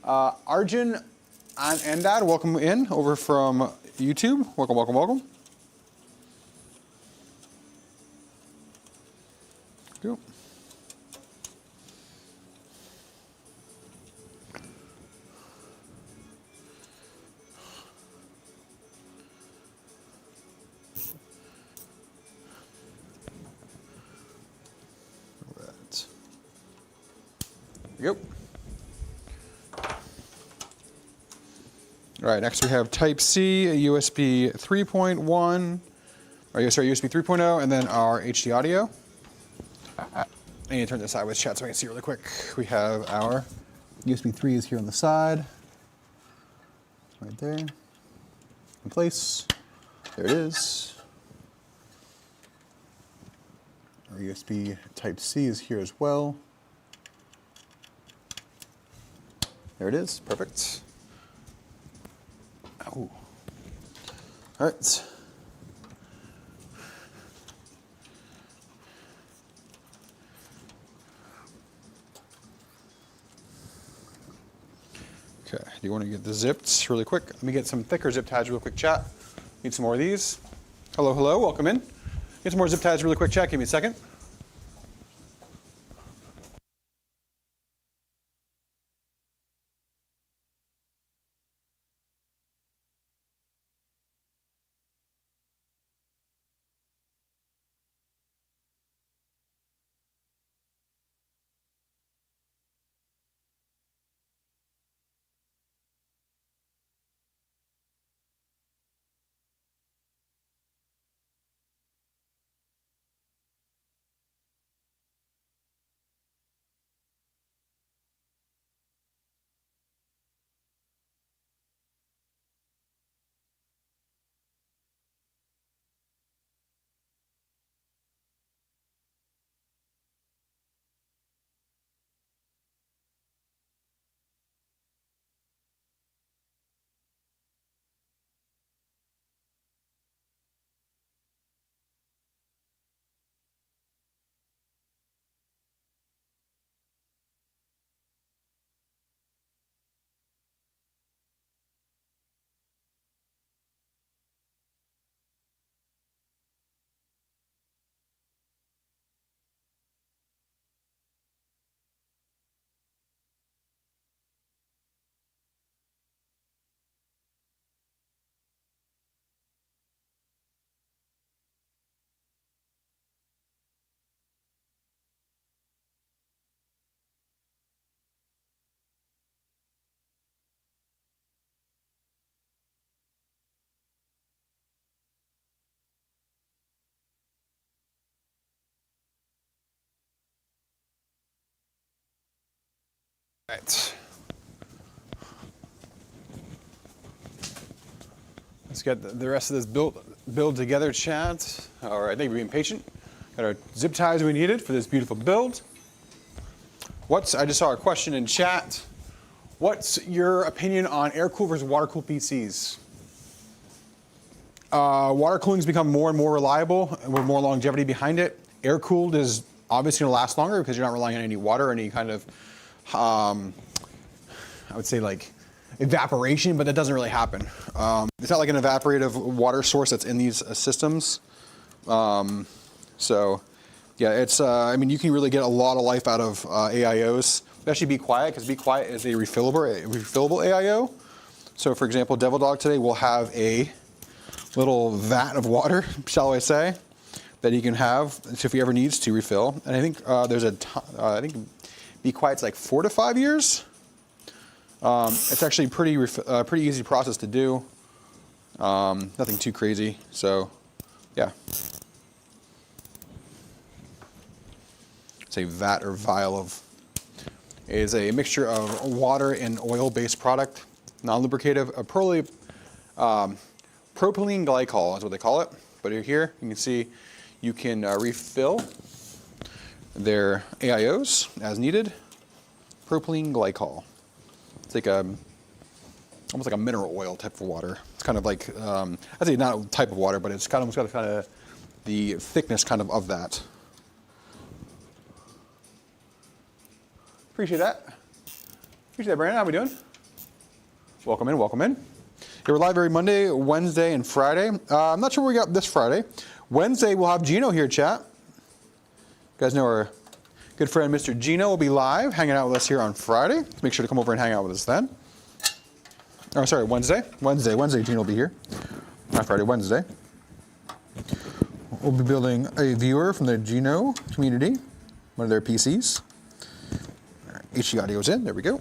Arjun and Dad, welcome in over from YouTube. Welcome, welcome, welcome. Cool. Yep. All right, next we have Type-C, a USB 3.1, or sorry, USB 3.0, and then our HD audio. I need to turn this sideways, chat, so I can see really quick. We have our USB 3 is here on the side. Right there. In place. There it is. Our USB Type-C is here as well. There it is, perfect. Oh. All right. Okay, do you want to get the zips really quick? Let me get some thicker zip ties real quick, chat. Need some more of these. Hello, hello, welcome in. Get some more zip ties really quick, chat, give me a second. All right. Let's get the rest of this build together, chat. All right, thank you for being patient. Got our zip ties we needed for this beautiful build. I just saw a question in chat. What's your opinion on air-cooled versus water-cooled PCs? Water cooling's become more and more reliable with more longevity behind it. Air-cooled is obviously going to last longer because you're not relying on any water or any kind of, I would say like evaporation, but that doesn't really happen. It's not like an evaporative water source that's in these systems. So yeah, it's, I mean, you can really get a lot of life out of AIOs, especially BeQuiet, because BeQuiet is a refillable AIO. So for example, Devil Dog today will have a little vat of water, shall I say, that he can have if he ever needs to refill. And I think there's I think BeQuiet's like 4 to 5 years. It's actually pretty easy process to do. Nothing too crazy. So, yeah. It's a vat or vial of. It is a mixture of water and oil-based product, non-lubricative, propylene glycol is what they call it. But here you can see you can refill their AIOs as needed. Propylene glycol. It's like almost like a mineral oil type of water. It's kind of like, I'd say not a type of water, but it's almost got kind of the thickness of that. Appreciate that. Appreciate that, Brandon. How we doing? Welcome in, welcome in. Yeah, we're live every Monday, Wednesday, and Friday. I'm not sure what we got this Friday. Wednesday, we'll have Gino here, chat. You guys know our good friend, Mr. Gino, will be live, hanging out with us here on Friday. Make sure to come over and hang out with us then. Oh, sorry, Wednesday. Wednesday, Gino will be here. Not Friday, Wednesday. We'll be building a viewer from the Gino community, one of their PCs. HD audio's in, there we go.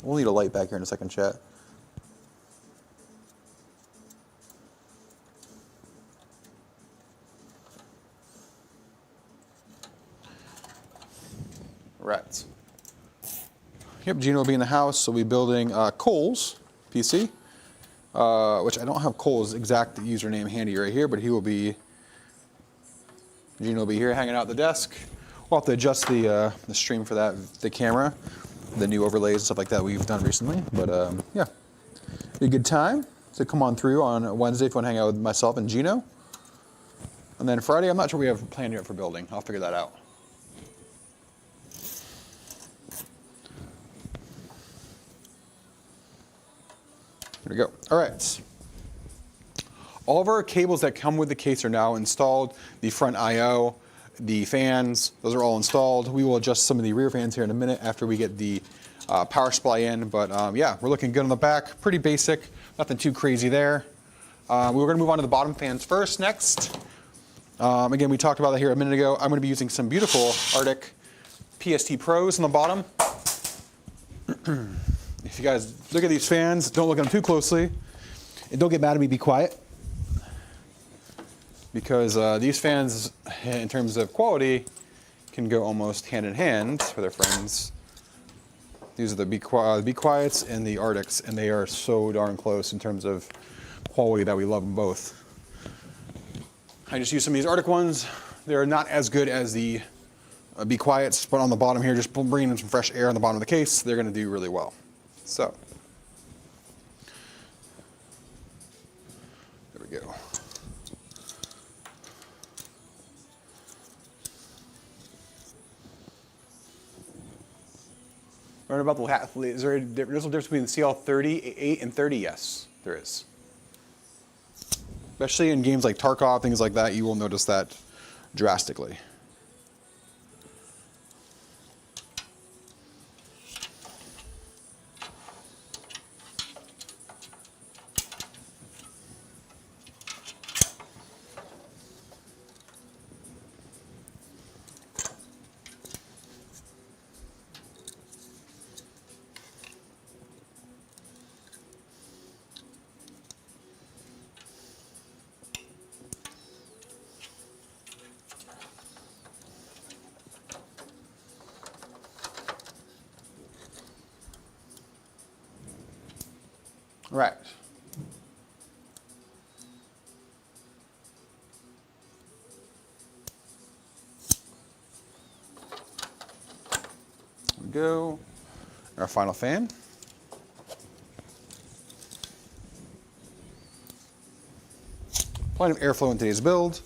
We'll need a light back here in a second, chat. Right. Yep, Gino will be in the house, so we'll be building Cole's PC, which I don't have Cole's exact username handy right here, but Gino will be here hanging out at the desk. We'll have to adjust the stream for that, the camera, the new overlays and stuff like that we've done recently. But yeah, be a good time. So come on through on Wednesday if you want to hang out with myself and Gino. And then Friday, I'm not sure we have planned yet for building. I'll figure that out. There we go. All right. All of our cables that come with the case are now installed. The front I/O, the fans, those are all installed. We will adjust some of the rear fans here in a minute after we get the power supply in. But yeah, we're looking good on the back. Pretty basic, nothing too crazy there. We're going to move on to the bottom fans first next. Again, we talked about that here a minute ago. I'm going to be using some beautiful Arctic PST Pros on the bottom. If you guys look at these fans, don't look at them too closely. And don't get mad at me, be quiet. Because these fans, in terms of quality, can go almost hand in hand with their friends. These are the BeQuiets and the Arctics, and they are so darn close in terms of quality that we love them both. I just use some of these Arctic ones. They're not as good as the BeQuiets, but on the bottom here, just bringing in some fresh air on the bottom of the case, they're going to do really well. So, there we go. Learn about the, is there a difference between the CL30, 8, and 30? Yes, there is. Especially in games like Tarkov, things like that, you will notice that drastically. Right. There we go. Our final fan. Plenty of airflow in today's build.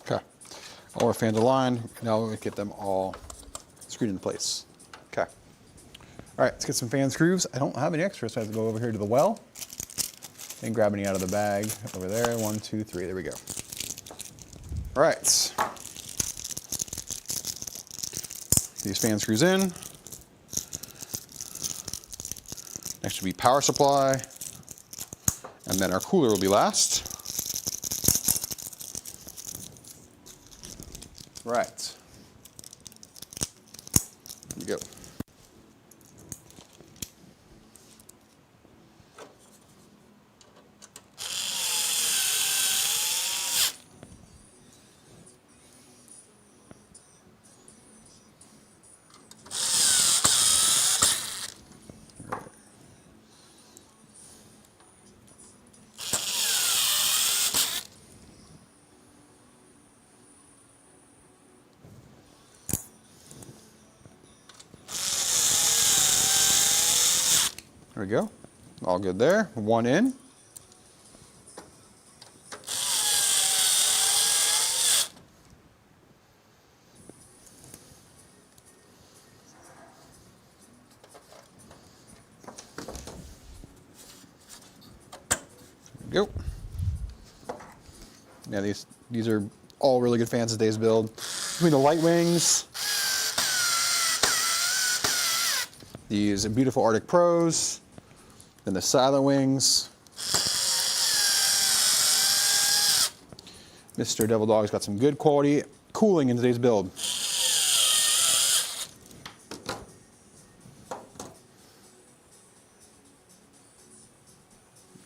Okay, all our fans aligned. Now we get them all screwed into place. Okay. All right, let's get some fan screws. I don't have any extras, so I have to go over here to the well and grab any out of the bag over there. 1, 2, 3, there we go. All right. These fan screws in. Next will be power supply, and then our cooler will be last. Right. Here we go. There we go. All good there. One in. There we go. Yeah, these are all really good fans of today's build. Between the light wings, these beautiful Arctic Pros, then the silent wings. Mr. Devil Dog's got some good quality cooling in today's build.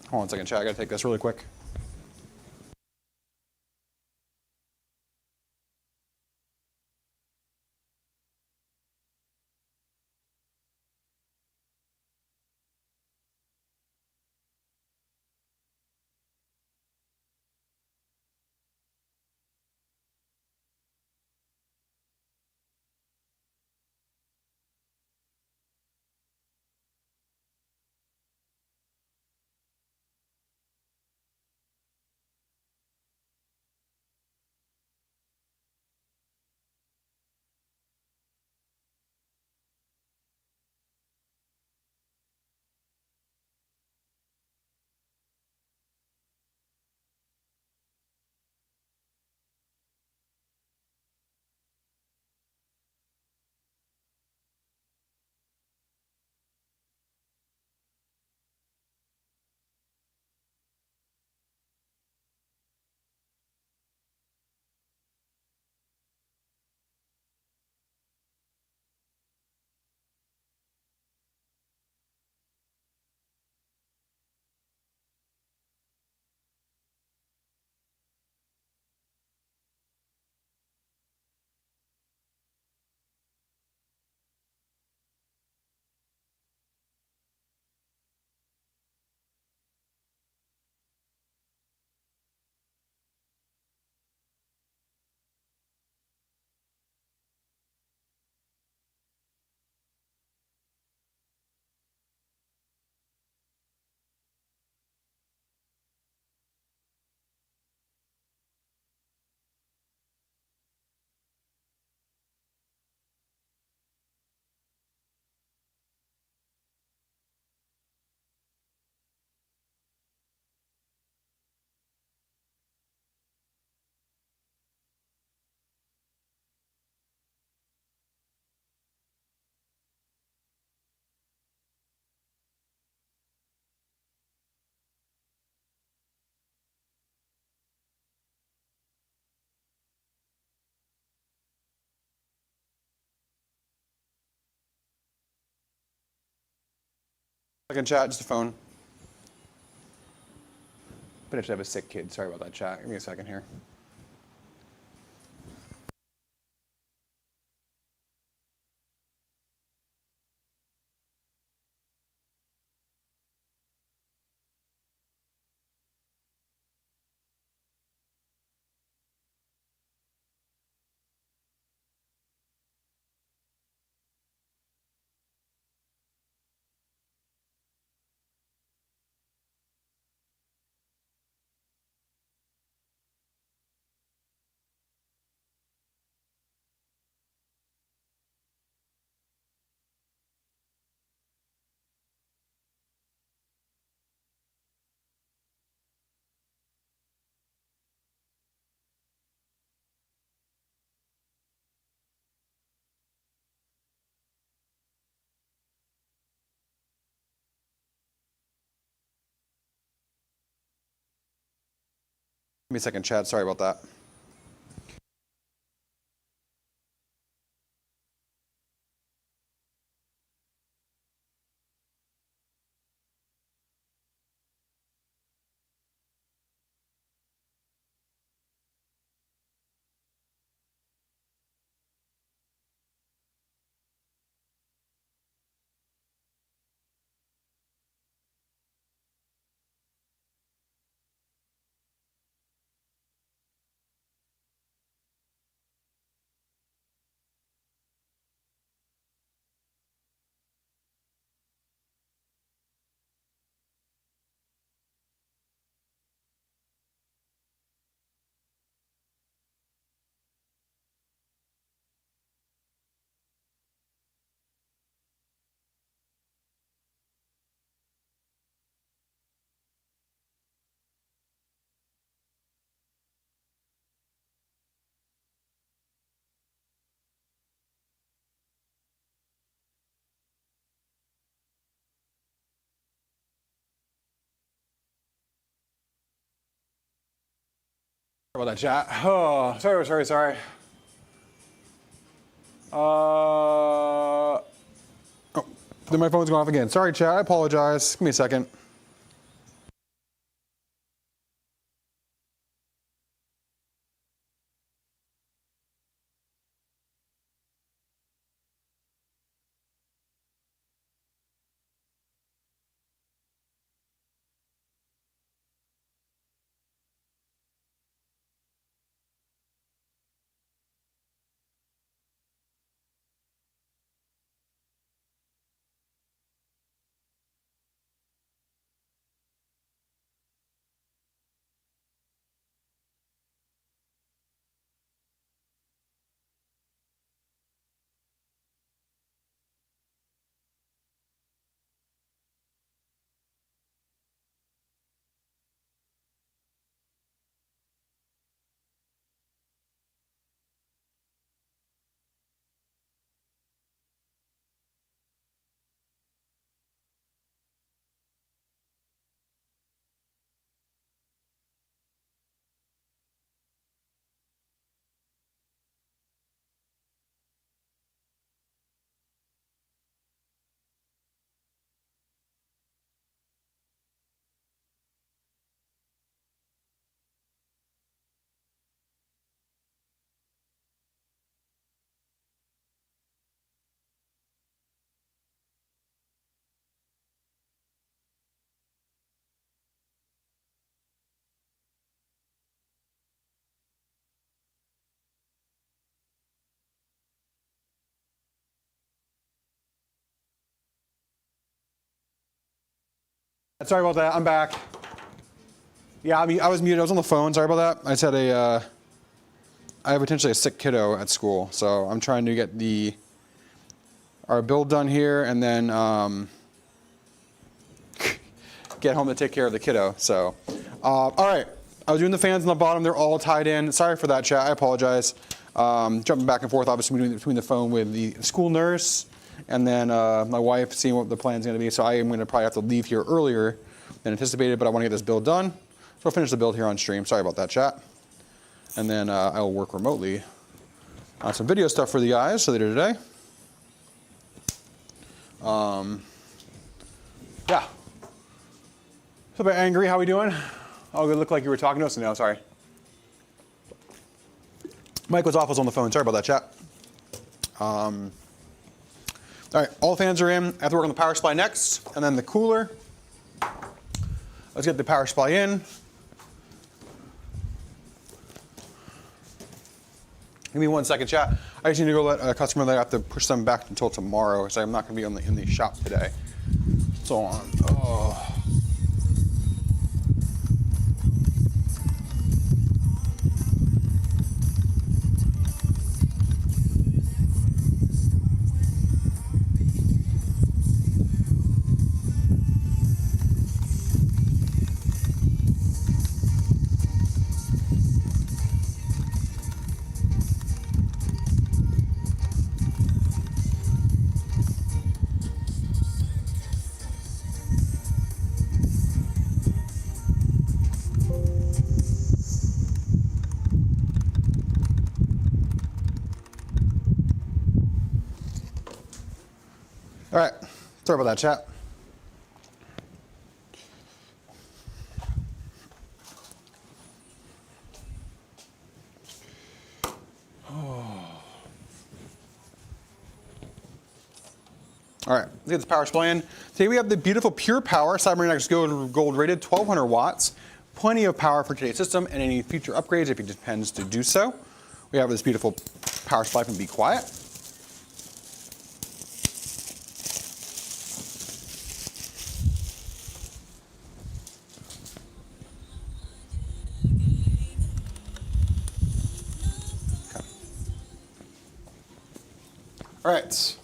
Hold on a second, chat. I gotta take this really quick. Second chat, just a phone. But I should have a sick kid. Sorry about that, chat. Give me a second here. Give me a second, chat. Sorry about that. Sorry about that, chat. Oh, sorry. Oh, then my phone's going off again. Sorry, chat. I apologize. Give me a second. Sorry about that. I'm back. Yeah, I was muted. I was on the phone. Sorry about that. I just had I have potentially a sick kiddo at school, so I'm trying to get our build done here, and then get home to take care of the kiddo. So, all right. I was doing the fans on the bottom. They're all tied in. Sorry for that, chat. I apologize. Jumping back and forth, obviously, between the phone with the school nurse and then my wife, seeing what the plan's going to be. So I am going to probably have to leave here earlier than anticipated, but I want to get this build done. So I'll finish the build here on stream. Sorry about that, chat. And then I will work remotely on some video stuff for the guys later today. Yeah. So a bit angry. How we doing? Oh, it looked like you were talking to us. No, sorry. Mike was off. I was on the phone. Sorry about that, chat. All right, all fans are in. I have to work on the power supply next, and then the cooler. Let's get the power supply in. Give me 1 second, chat. I just need to go let a customer that I have to push them back until tomorrow, because I'm not going to be in the shop today. So on. Oh. All right, sorry about that, chat. All right, let's get this power supply in. Today we have the beautiful Pure Power CyberNex Gold rated 1200 watts. Plenty of power for today's system and any future upgrades if it depends to do so. We have this beautiful power supply from BeQuiet. Okay. All right.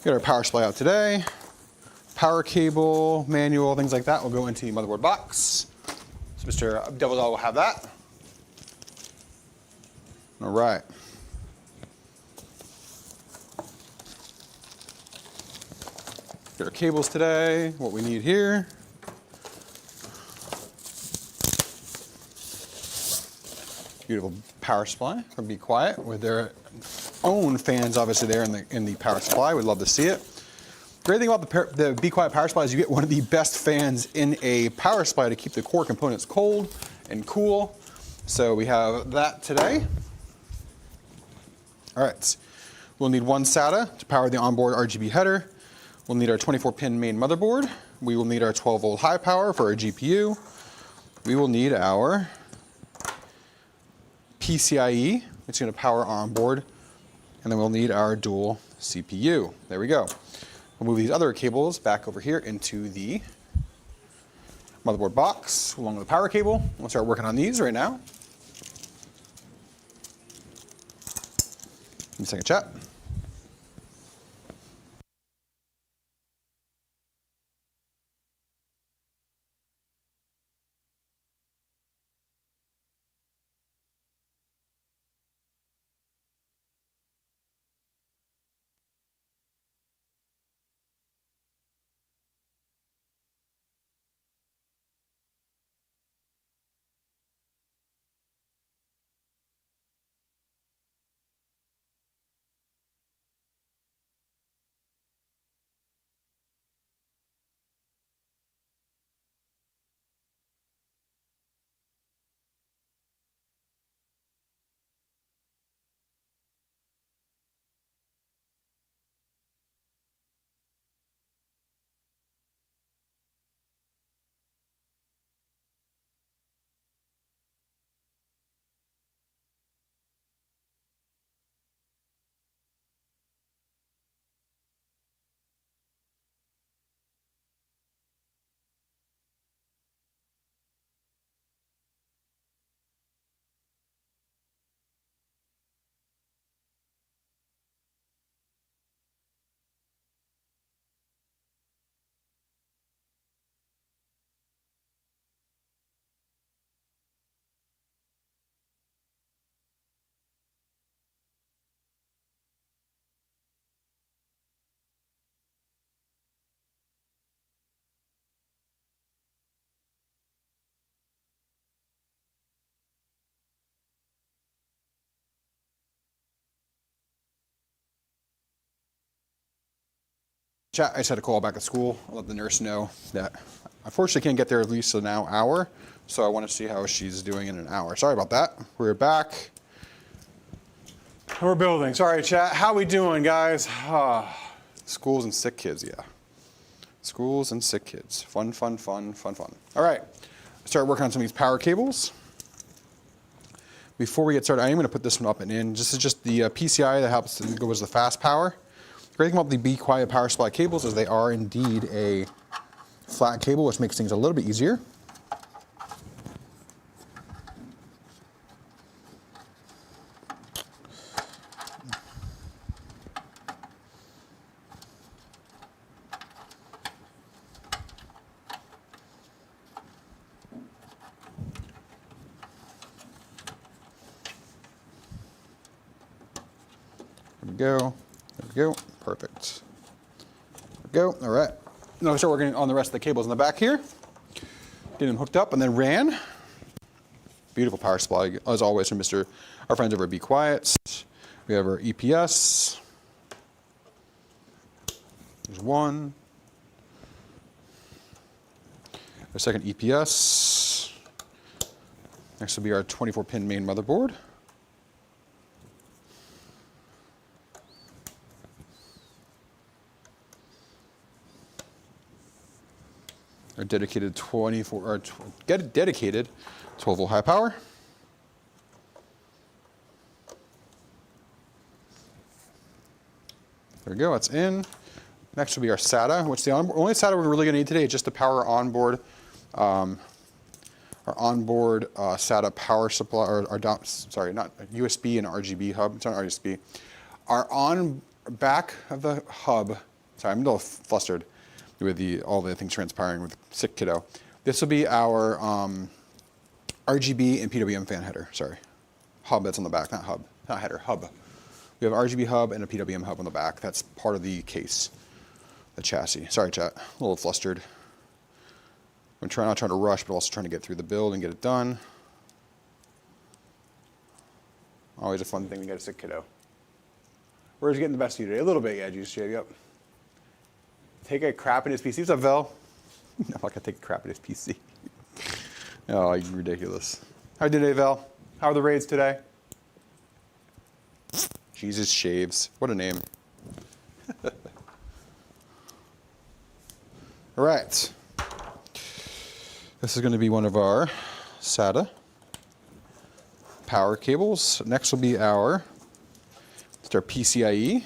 Get our power supply out today. Power cable, manual, things like that will go into the motherboard box. So Mr. Devil's Eye will have that. All right. Get our cables today, what we need here. Beautiful power supply from BeQuiet with their own fans obviously there in the power supply. We'd love to see it. Great thing about the BeQuiet power supply is you get one of the best fans in a power supply to keep the core components cold and cool. So we have that today. All right, we'll need one SATA to power the onboard RGB header. We'll need our 24-pin main motherboard. We will need our 12-volt high power for our GPU. We will need our PCIe, it's going to power our onboard, and then we'll need our dual CPU. There we go. We'll move these other cables back over here into the motherboard box along with the power cable. We'll start working on these right now. Give me a second, chat. Chat, I just had to call back at school. I'll let the nurse know that I unfortunately can't get there at least an hour. So I want to see how she's doing in an hour. Sorry about that. We're back. We're building. Sorry, chat. How we doing, guys? Schools and sick kids, yeah. Schools and sick kids. Fun, fun, fun, fun, fun. All right. Start working on some of these power cables. Before we get started, I am going to put this one up and in. This is just the PCIe that helps to go as the fast power. The great thing about the BeQuiet power supply cables is they are indeed a flat cable, which makes things a little bit easier. There we go. There we go. Perfect. There we go. All right. Now we start working on the rest of the cables in the back here. Getting them hooked up and then ran. Beautiful power supply, as always, from our friends over at BeQuiet. We have our EPS. There's one. Our second EPS. Next will be our 24-pin main motherboard. Our dedicated 12-volt high power. There we go, that's in. Next will be our SATA, which the only SATA we're really going to need today is just the power onboard, our onboard SATA power supply, sorry, not USB and RGB hub. It's not RGB. Our back of the hub. Sorry, I'm a little flustered with all the things transpiring with sick kiddo. This will be our RGB and PWM fan header. Sorry, hub that's on the back, not hub, not header, hub. We have an RGB hub and a PWM hub on the back. That's part of the case, the chassis. Sorry, chat, a little flustered. I'm not trying to rush, but also trying to get through the build and get it done. Always a fun thing to get a sick kiddo. Where's getting the best of you today? A little bit, yeah, Juice J, yep. Take a crap in his PC. What's up, Vel? I'm not going to take a crap in his PC. Oh, you're ridiculous. How are you today, Vel? How are the raids today? Jesus Shaves. What a name. All right. This is going to be one of our SATA power cables. Next will be our PCIe.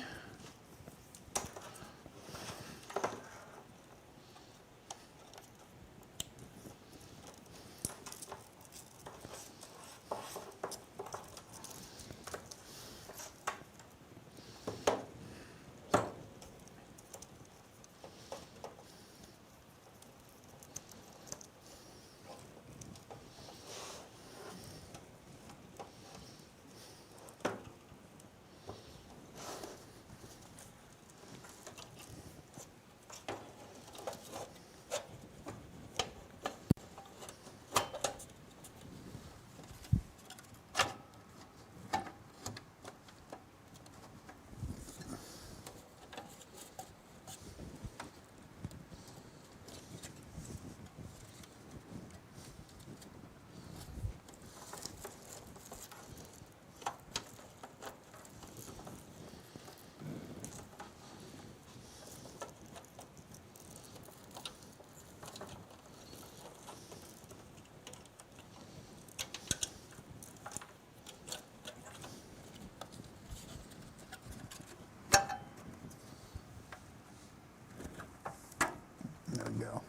There we go.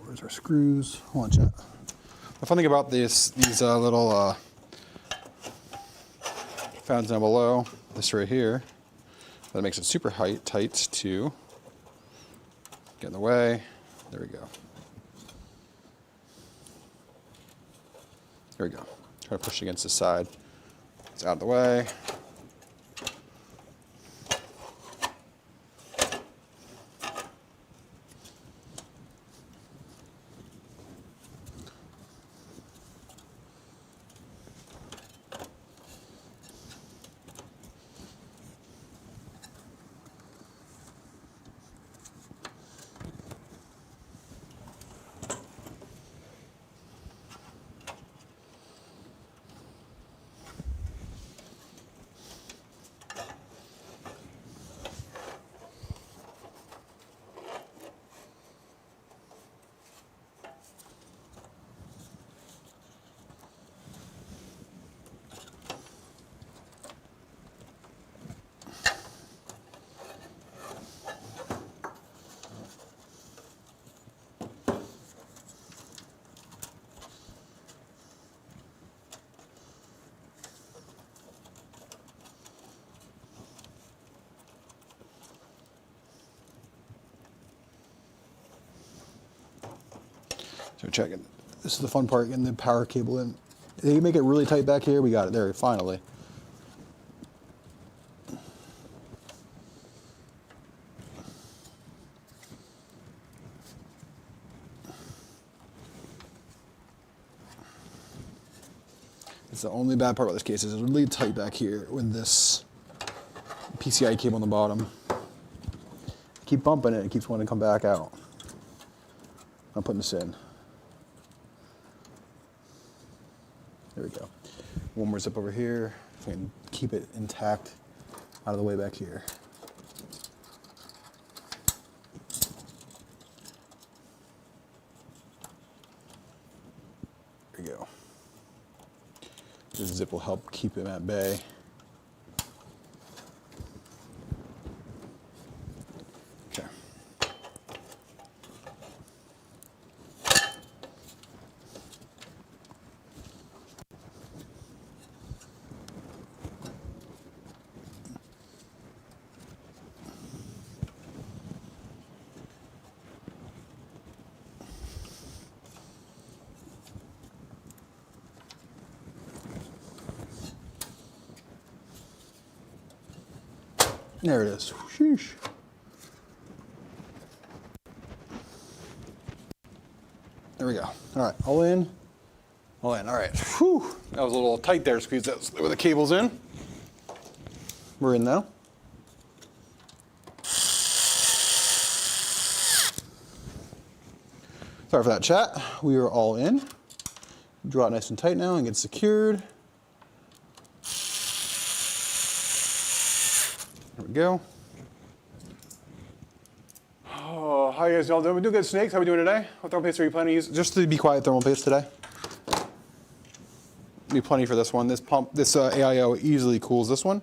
Where's our screws? Hold on, chat. The fun thing about these little fans down below, this right here, that makes it super tight to get in the way. There we go. There we go. Try to push against the side. It's out of the way. So check it. This is the fun part, getting the power cable in. They make it really tight back here. We got it there, finally. It's the only bad part about this case is it's really tight back here with this PCIe cable on the bottom. Keep bumping it, it keeps wanting to come back out. I'm putting this in. There we go. One more zip over here. If we can keep it intact out of the way back here. There we go. This zip will help keep him at bay. Okay. There it is. Sheesh. There we go. All right, all in. All in. All right. Whew. That was a little tight there, squeeze that with the cables in. We're in now. Sorry for that, chat. We are all in. Draw it nice and tight now and get secured. There we go. Oh, how you guys all doing? We doing good, Snakes? How we doing today? What thermal paste are you planning to use? Just the BeQuiet thermal paste today. Be plenty for this one. This pump, this AIO easily cools this one,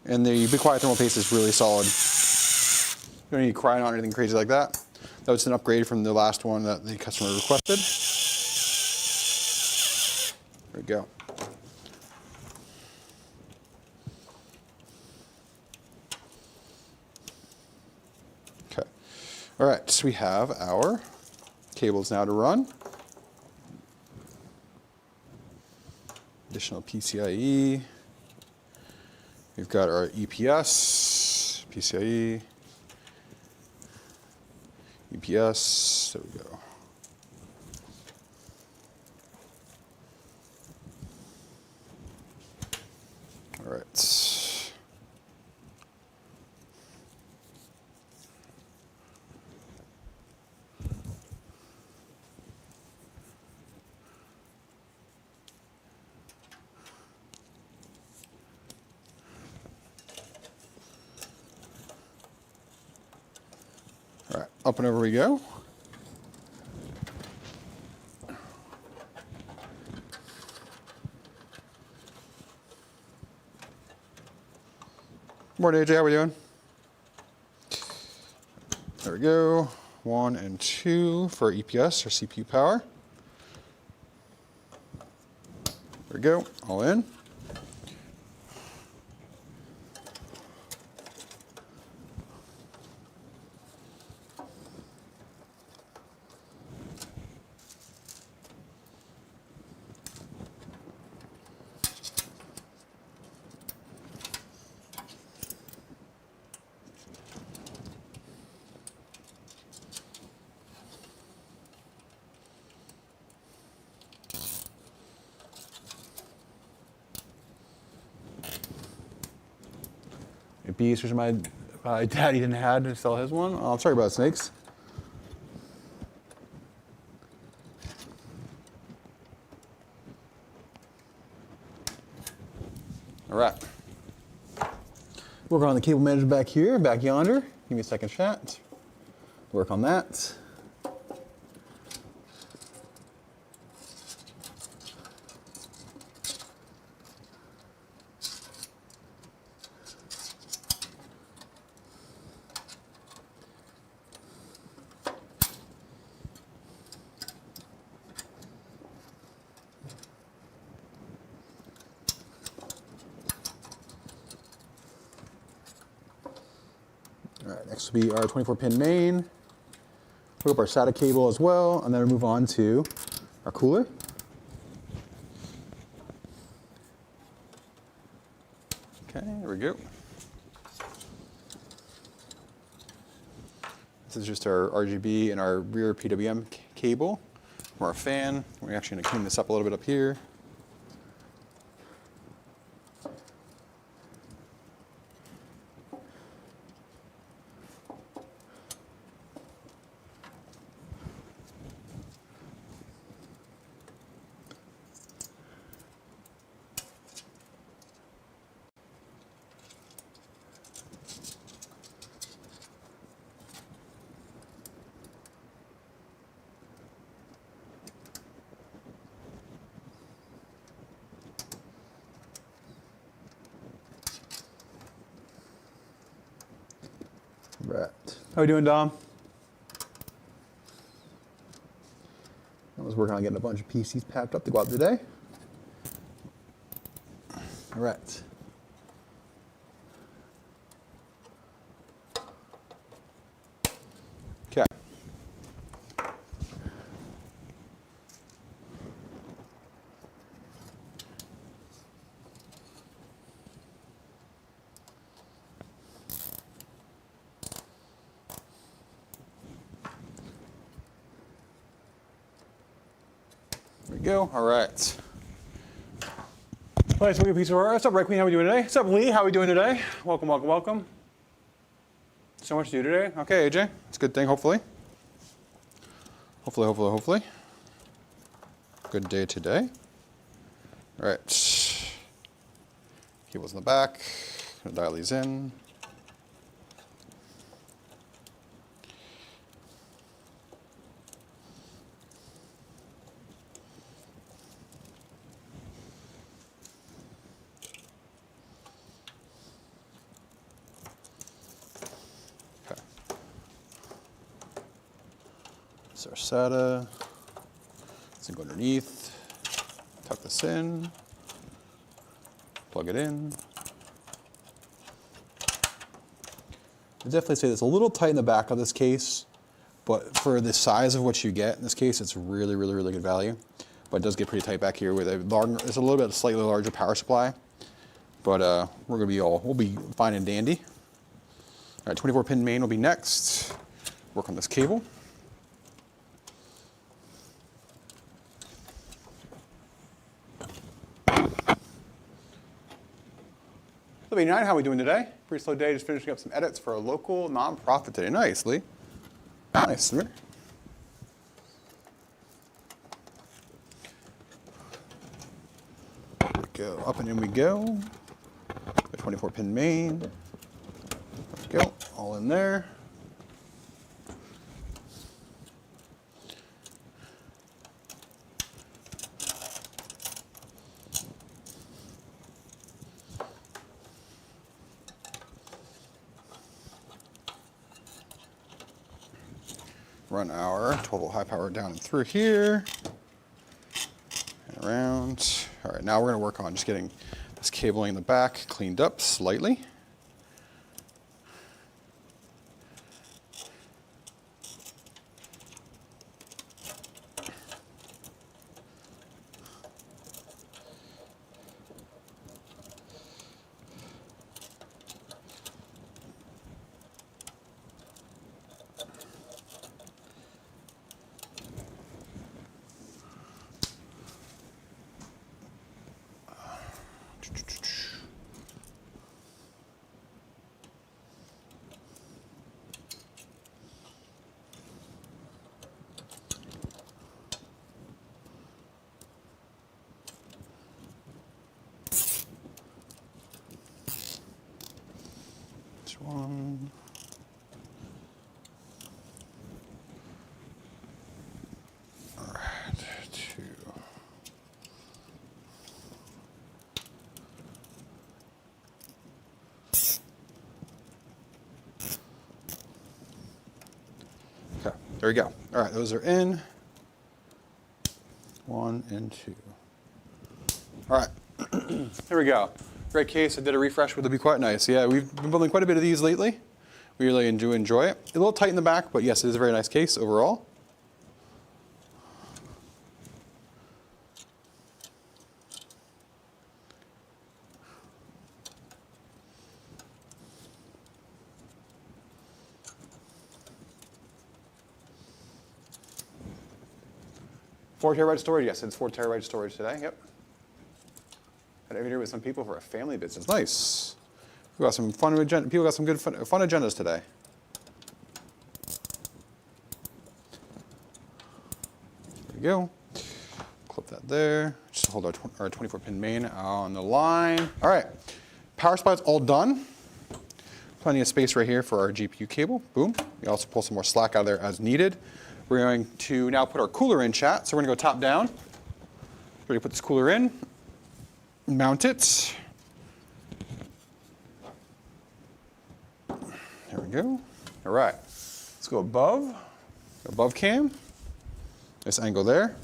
and the BeQuiet thermal paste is really solid. You don't need to cry on anything crazy like that. That was an upgrade from the last one that the customer requested. There we go. Okay. All right, so we have our cables now to run. Additional PCIe. We've got our EPS, PCIe, EPS, there we go. All right. All right, up and over we go. Morning, AJ, how we doing? There we go. 1 and 2 for EPS or CPU power. There we go, all in. Beast, which my daddy didn't have to sell his one. Oh, I'm sorry about Snakes. All right. Work on the cable manager back here, back yonder. Give me a second, chat. Work on that. All right, next will be our 24-pin main. hook up our SATA cable as well, and then we move on to our cooler. Okay, there we go. This is just our RGB and our rear PWM cable from our fan. We're actually going to clean this up a little bit up here. Right. How we doing, Dom? I was working on getting a bunch of PCs packed up to go out today. All right. Okay. There we go. All right. Nice looking piece of art. What's up, Red Queen? How are we doing today? What's up, Lee? How are we doing today? Welcome, welcome, welcome. So much to do today. Okay, AJ. It's a good thing, hopefully. Hopefully. Good day today. All right. Cables in the back. Gonna dial these in. This is our SATA. It's gonna go underneath. Tuck this in. Plug it in. I'd definitely say it's a little tight in the back of this case, but for the size of what you get in this case, it's really good value. But it does get pretty tight back here with a large, it's a little bit slightly larger power supply. But we'll be fine and dandy. All right, 24-pin main will be next. Work on this cable. Nine, how are we doing today? Pretty slow day, just finishing up some edits for a local nonprofit today. Nice, Lee. Nice. There we go. Up and in we go. The 24-pin main. There we go. All in there. Run our 12-volt high power down and through here and around. All right, now we're going to work on just getting this cabling in the back cleaned up slightly. One. All right, two. Okay, there we go. All right, those are in. 1 and 2. All right, here we go. Great case. I did a refresh with the BeQuiet. Nice. Yeah, we've been building quite a bit of these lately. Really do enjoy it. A little tight in the back, but yes, it is a very nice case overall. Four terabyte storage, yes, it's 4 terabyte storage today, yep. Had an interview with some people for a family business, nice. We got some fun, people got some good fun agendas today. There we go. Clip that there. Just hold our 24-pin main on the line. All right, power supply's all done. Plenty of space right here for our GPU cable, boom. We also pull some more slack out of there as needed. We're going to now put our cooler in, chat. So we're gonna go top down. We're gonna put this cooler in, mount it. There we go. All right, let's go above cam. This angle there.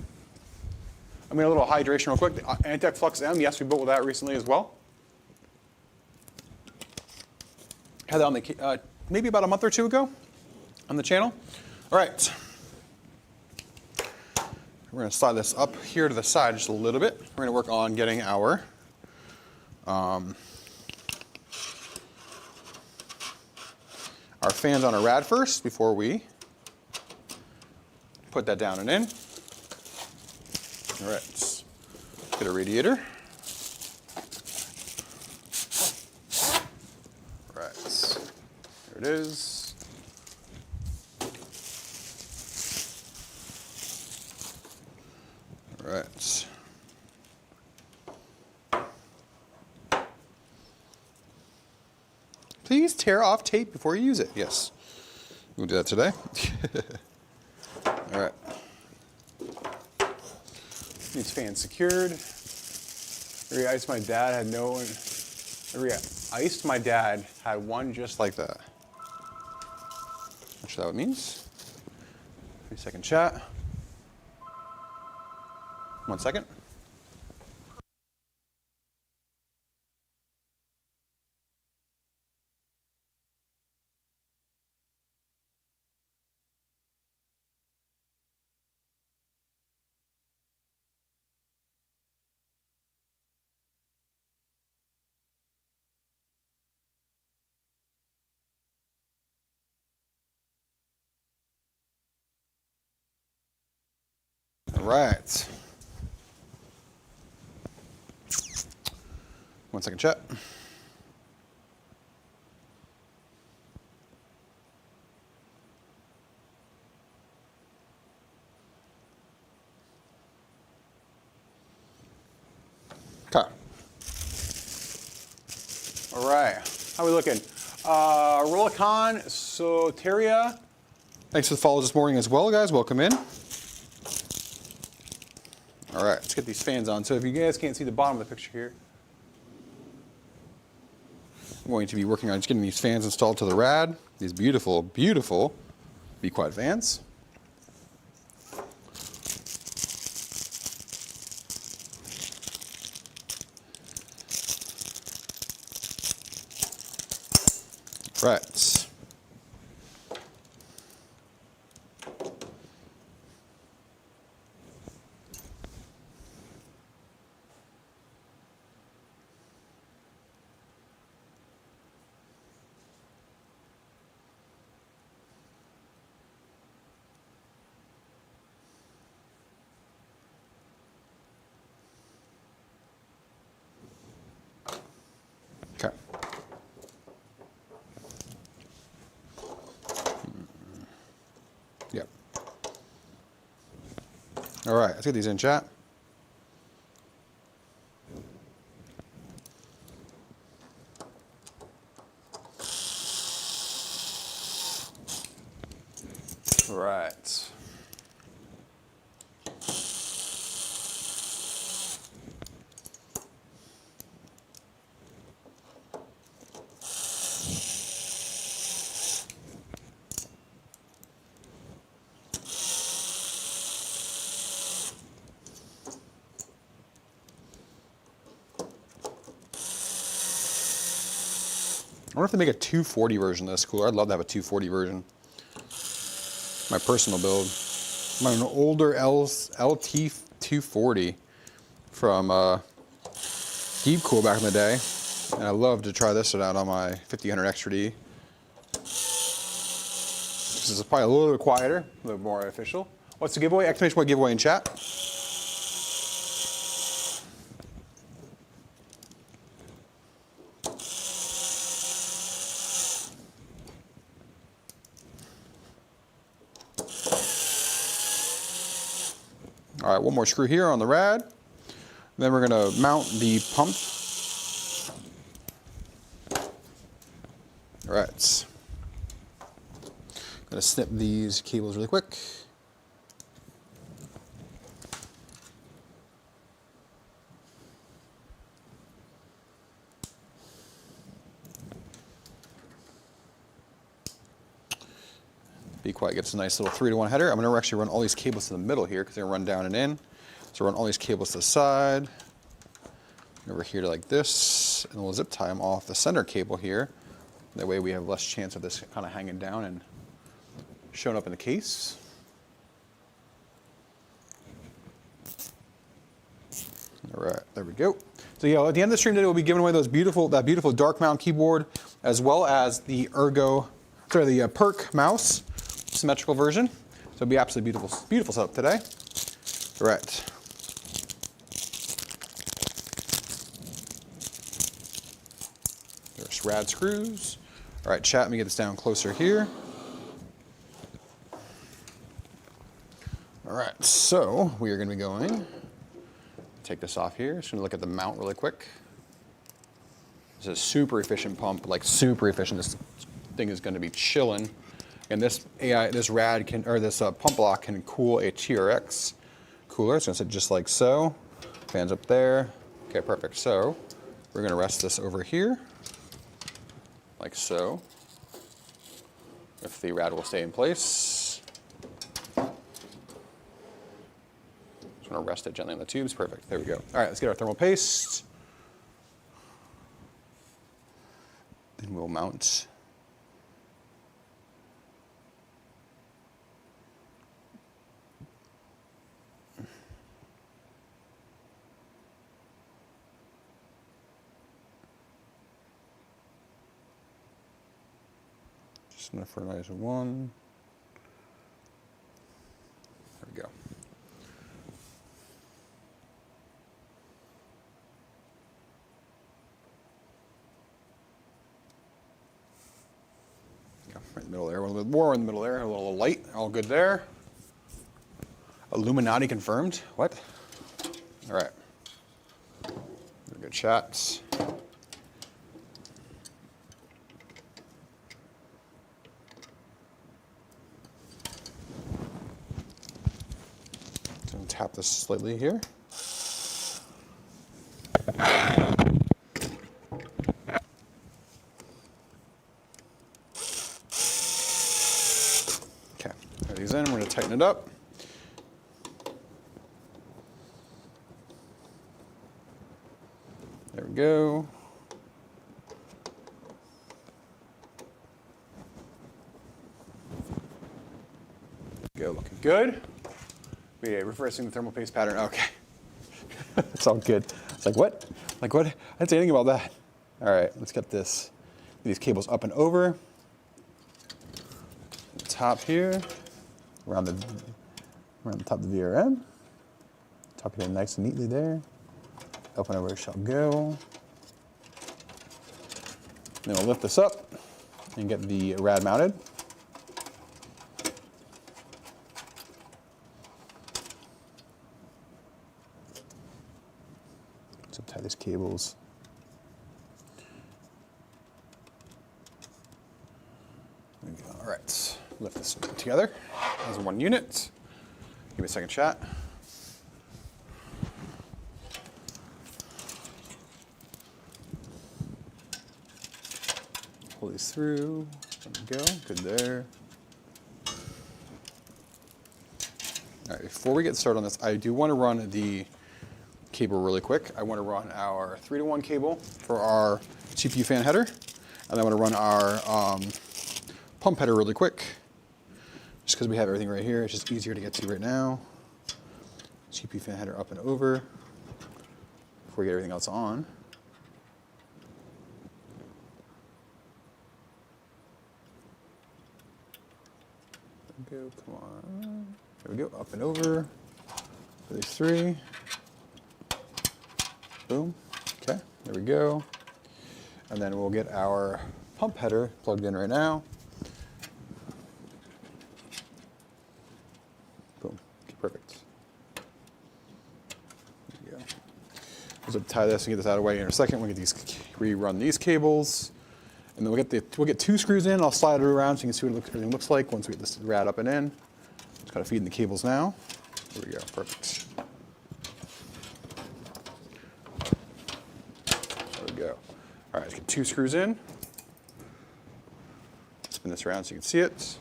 I mean, a little hydration real quick. The Antec Flux M, yes, we built with that recently as well. Had that on the, maybe about a month or two ago on the channel. All right. We're going to slide this up here to the side just a little bit. We're going to work on getting our fans on a rad first before we put that down and in. All right, let's get a radiator. All right, there it is. All right. Please tear off tape before you use it. Yes, we'll do that today. All right. These fans secured. Every ice my dad had no one. Every ice my dad had one just like that. Not sure what that means. 3-second chat. 1 second. All right. 1 second chat. Okay. All right. How are we looking? Rollicon, Soteria. Thanks for the follow this morning as well, guys. Welcome in. All right, let's get these fans on. So if you guys can't see the bottom of the picture here, I'm going to be working on just getting these fans installed to the rad. These beautiful, beautiful BeQuiet fans. Right. Okay. Yep. All right, let's get these in chat. All right. I wonder if they make a 240 version of this cooler. I'd love to have a 240 version. My personal build. I'm an older LT240 from Cool back in the day. And I love to try this out on my 5000 Extra D. This is probably a little bit quieter, a little bit more official. What's the giveaway? Exclamation point giveaway in chat. All right, one more screw here on the rad. Then we're gonna mount the pump. All right. Gonna snip these cables really quick. BeQuiet gets a nice little 3-to-1 header. I'm gonna actually run all these cables to the middle here because they're gonna run down and in. So run all these cables to the side, over here to like this, and we'll zip tie them off the center cable here. That way we have less chance of this kind of hanging down and showing up in the case. All right, there we go. So yeah, at the end of the stream today, we'll be giving away that beautiful dark mount keyboard, as well as the Perk mouse, symmetrical version. So it'll be absolutely beautiful setup today. All right. There's rad screws. All right, chat, let me get this down closer here. All right, so we are going to be going, take this off here. Just going to look at the mount really quick. This is a super efficient pump, like super efficient. This thing is going to be chilling. And this pump block can cool a TRX cooler. It's going to sit just like so. Fans up there. Okay, perfect. So we're going to rest this over here, like so. If the rad will stay in place. Just want to rest it gently on the tubes. Perfect. There we go. All right, let's get our thermal paste. Then we'll mount. Just enough for a nice one. There we go. Right in the middle there, a little bit more in the middle there, a little light, all good there. Illuminati confirmed. What? All right. Good chats. Gonna tap this slightly here. In. We're going to tighten it up. There we go. Looking good. Yeah, reversing the thermal paste pattern. Okay. It's all good. It's like, what? Like, what? I didn't say anything about that. All right, let's get these cables up and over. The top here. Around the top of the VRM. Tuck it in nice and neatly there. Up and over it shall go. Then we'll lift this up and get the rad mounted. So tie these cables. There we go. All right, lift this together as one unit. Give me a second, chat. Pull these through. There we go. Good there. All right, before we get started on this, I do want to run the cable really quick. I want to run our 3-to-1 cable for our CPU fan header. And I'm going to run our pump header really quick, just because we have everything right here. It's just easier to get to right now. GPU fan header up and over before we get everything else on. There we go, come on. There we go, up and over. There's 3. Boom. Okay, there we go. And then we'll get our pump header plugged in right now. Boom. Okay, perfect. There we go. We'll tie this and get this out of the way in a second. We'll get these, rerun these cables. And then we'll get 2 screws in. I'll slide it around so you can see what everything looks like once we get this rad up and in. Just gotta feed in the cables now. There we go, perfect. There we go. All right, let's get 2 screws in. Spin this around so you can see it.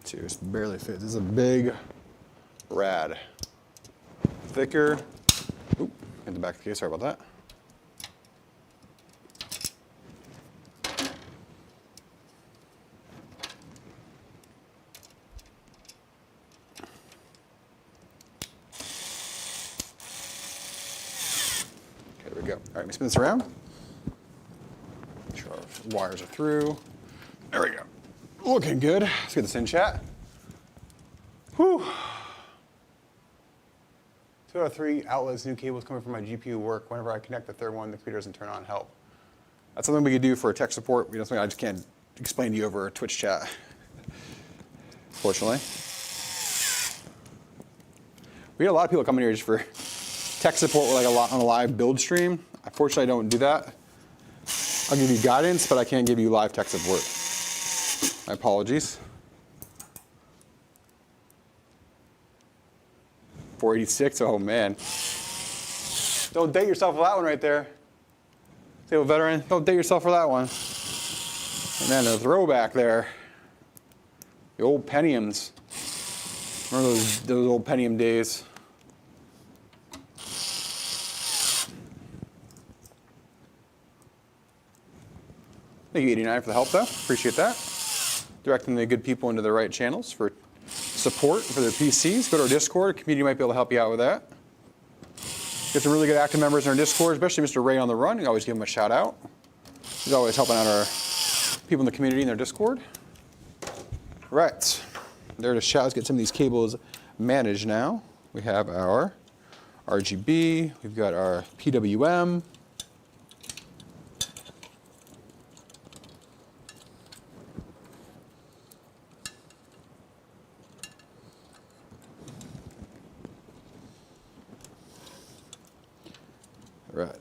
Just barely fits. This is a big rad. Thicker. Oop, hit the back of the case, sorry about that. Okay, there we go. All right, let me spin this around. Make sure our wires are through. There we go. Looking good. Let's get this in, chat. Whew. 2 out of 3 outlets, new cables coming from my GPU work. Whenever I connect the third one, the computer doesn't turn on. Help. That's something we could do for tech support. Something I just can't explain to you over Twitch chat, fortunately. We get a lot of people coming here just for tech support, like on a live build stream. Unfortunately, I don't do that. I'll give you guidance, but I can't give you live tech support. My apologies. 486, oh man. Don't date yourself for that one right there. Say, well, veteran, don't date yourself for that one. And then a throwback there. The old Pentiums. Remember those old Pentium days? Thank you, 89, for the help though, appreciate that. Directing the good people into the right channels for support for their PCs. Go to our Discord. The community might be able to help you out with that. Get some really good active members in our Discord, especially Mr. Ray on the Run. You always give him a shout out. He's always helping out our people in the community in their Discord. Right, there to shout. Let's get some of these cables managed now. We have our RGB. We've got our PWM. Right.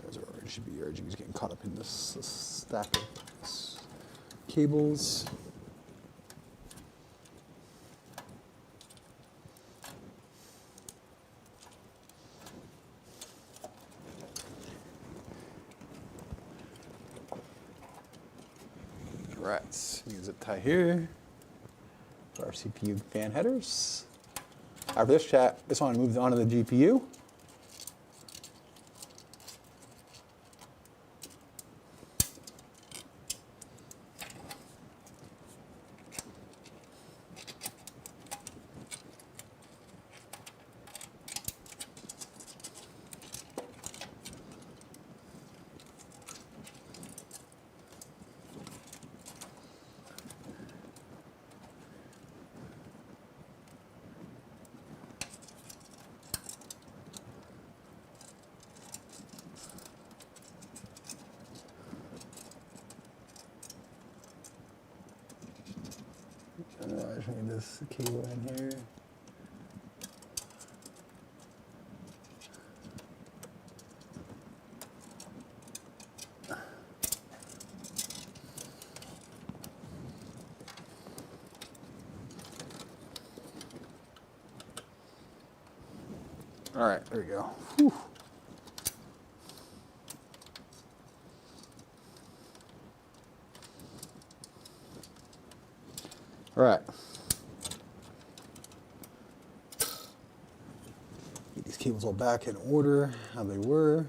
There's our RGB. RGB's getting caught up in this stack of cables. Right, use a tie here for our CPU fan headers. After this chat, this one moves on to the GPU. I just need this cable in here. All right, there we go. Whew. All right. Get these cables all back in order, how they were.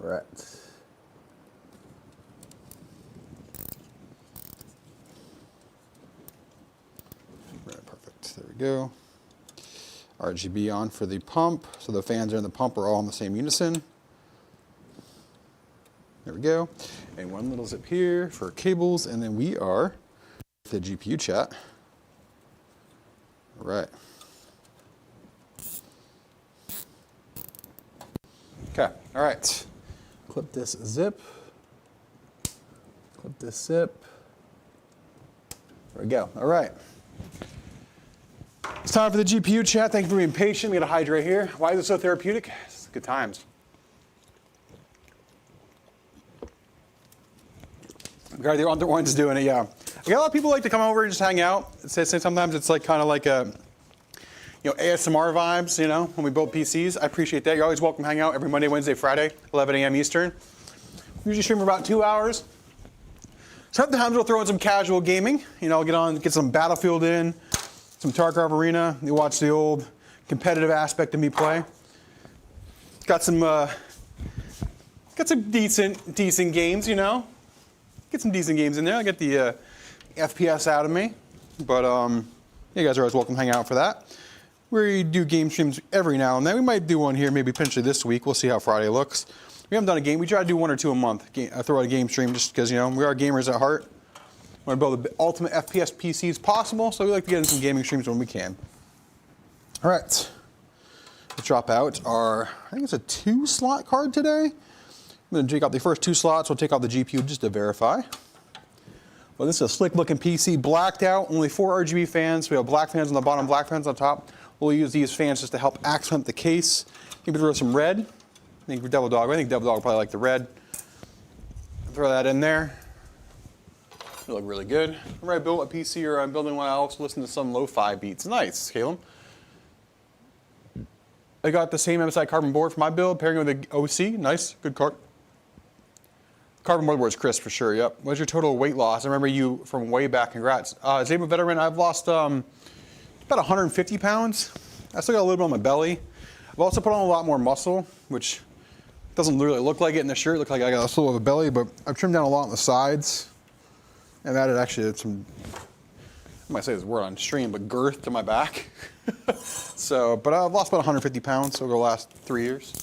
All right. Perfect. There we go. RGB on for the pump, so the fans and the pump are all in the same unison. There we go. And one little zip here for cables, and then we are the GPU chat. All right. Okay. All right. Clip this zip. Clip this zip. There we go. All right. It's time for the GPU chat. Thank you for being patient. We got to hydrate here. Why is it so therapeutic? It's good times. Okay, the other one's doing it, yeah. I got a lot of people like to come over and just hang out. Sometimes it's like kind of like a, ASMR vibes, when we build PCs. I appreciate that. You're always welcome to hang out every Monday, Wednesday, Friday, 11 a.m. Eastern. Usually stream for about 2 hours. Sometimes we'll throw in some casual gaming. Get some Battlefield in, some Tarkov Arena. You watch the old competitive aspect of me play. Got some decent games, Get some decent games in there. I get the FPS out of me. But you guys are always welcome to hang out for that. We do game streams every now and then. We might do one here, maybe potentially this week. We'll see how Friday looks. We haven't done a game. We try to do 1 or 2 a month. Throw out a game stream just because, we are gamers at heart. We want to build the ultimate FPS PCs possible, so we like to get in some gaming streams when we can. All right. Let's drop out our, I think it's a 2-slot card today. I'm going to take out the first 2 slots. We'll take out the GPU just to verify. Well, this is a slick-looking PC, blacked out, only 4 RGB fans. We have black fans on the bottom, black fans on top. We'll use these fans just to help accent the case. Maybe throw some red. I think Devil Dog will probably like the red. Throw that in there. It'll look really good. Whenever I build a PC or I'm building one, I also listen to some lo-fi beats. Nice, Caleb. I got the same MSI carbon board for my build, pairing with the OC. Nice, good card. Carbon motherboard's crisp for sure, yep. What's your total weight loss? I remember you from way back, congrats. As a veteran, I've lost about 150 pounds. I still got a little bit on my belly. I've also put on a lot more muscle, which doesn't really look like it in the shirt. It looks like I got a little of a belly, but I've trimmed down a lot on the sides. I've added actually some, I might say this word on stream, but girth to my back. But I've lost about 150 pounds over the last 3 years.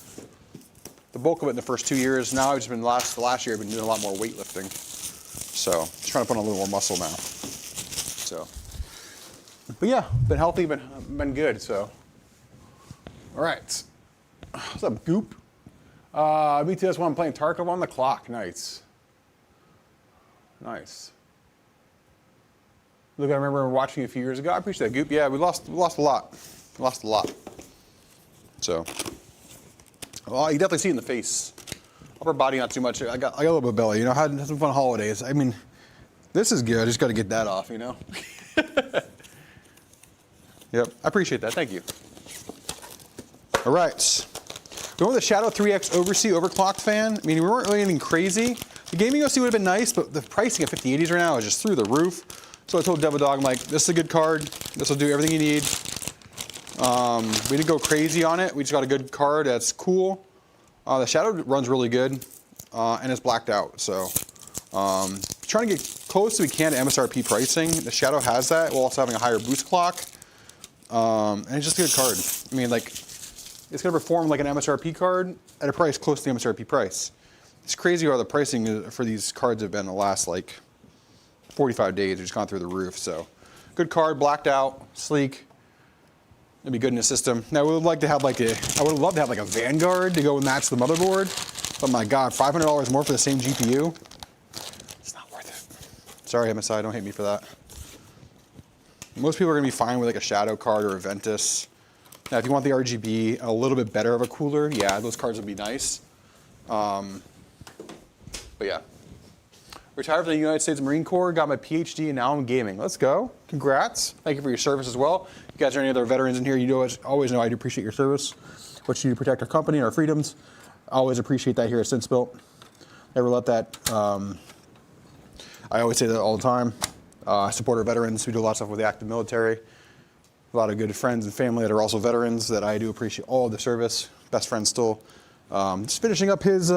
The bulk of it in the first 2 years. Now I've just been, the last year I've been doing a lot more weightlifting. So just trying to put on a little more muscle now. But yeah, been healthy, been good, so. All right. What's up, Goop? BTS one, I'm playing Tarkov on the clock. Nice. Nice. Look, I remember watching a few years ago. I appreciate that, Goop. Yeah, we lost a lot. Lost a lot. So, well, you definitely see it in the face. Upper body, not too much. I got a little bit of belly. Had some fun holidays. I mean, this is good. I just got to get that off, Yep, I appreciate that. Thank you. All right. We went with the Shadow 3X overclocked fan. I mean, we weren't really anything crazy. The gaming OC would have been nice, but the pricing at 5080s right now is just through the roof. So I told Devil Dog, I'm like, this is a good card. This will do everything you need. We didn't go crazy on it. We just got a good card that's cool. The Shadow runs really good, and it's blacked out. So trying to get close as we can to MSRP pricing. The Shadow has that while also having a higher boost clock. And it's just a good card. I mean, like, it's going to perform like an MSRP card at a price close to the MSRP price. It's crazy how the pricing for these cards have been the last, 45 days. They've just gone through the roof. So, good card, blacked out, sleek. It'd be good in the system. Now, we would like to have I would love to have a Vanguard to go match the motherboard. But my God, $500 more for the same GPU? It's not worth it. Sorry, MSI, don't hate me for that. Most people are going to be fine with a Shadow card or a Ventus. Now, if you want the RGB, a little bit better of a cooler, yeah, those cards would be nice. But yeah. Retired from the United States Marine Corps, got my PhD, and now I'm gaming. Let's go. Congrats. Thank you for your service as well. If you guys are any other veterans in here, you always know I do appreciate your service. What you do to protect our company and our freedoms. I always appreciate that here at Since Built. Never let that, I always say that all the time. I support our veterans. We do a lot of stuff with the active military. A lot of good friends and family that are also veterans that I do appreciate all of the service. Best friend still. Just finishing up his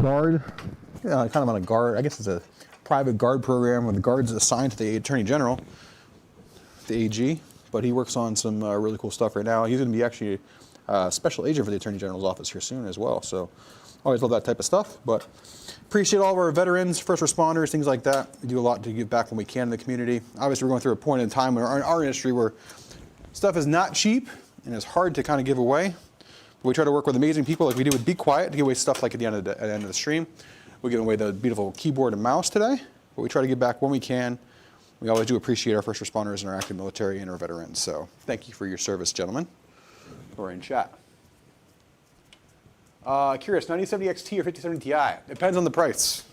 guard. Yeah, kind of on a guard. I guess it's a private guard program where the guard's assigned to the Attorney General, the AG. But he works on some really cool stuff right now. He's going to be actually a special agent for the Attorney General's office here soon as well. So always love that type of stuff. But appreciate all of our veterans, first responders, things like that. We do a lot to give back when we can in the community. Obviously, we're going through a point in time in our industry where stuff is not cheap and it's hard to kind of give away. But we try to work with amazing people like we do with BeQuiet to give away stuff like at the end of the stream. We give away the beautiful keyboard and mouse today, but we try to give back when we can. We always do appreciate our first responders and our active military and our veterans. So thank you for your service, gentlemen. We're in chat. Curious, 9070 XT or 5070 Ti? Depends on the price.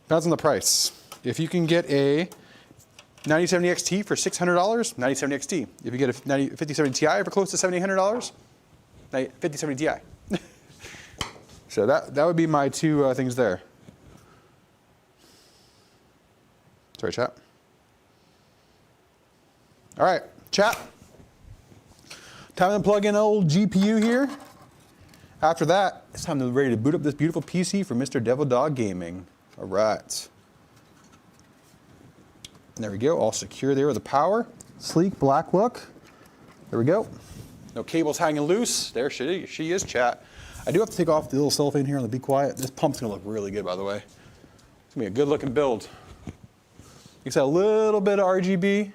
Depends on the price. If you can get a 9070 XT for $600, 9070 XT. If you get a 5070 Ti for close to $700, 5070 Ti. So that would be my two things there. Sorry, chat. All right, chat. Time to plug in an old GPU here. After that, it's time to ready to boot up this beautiful PC for Mr. Devil Dog Gaming. All right. There we go, all secure there with the power. Sleek, black look. There we go. No cables hanging loose. There she is, chat. I do have to take off the little cellophane here on the BeQuiet. This pump's gonna look really good, by the way. It's gonna be a good looking build. You can see a little bit of RGB.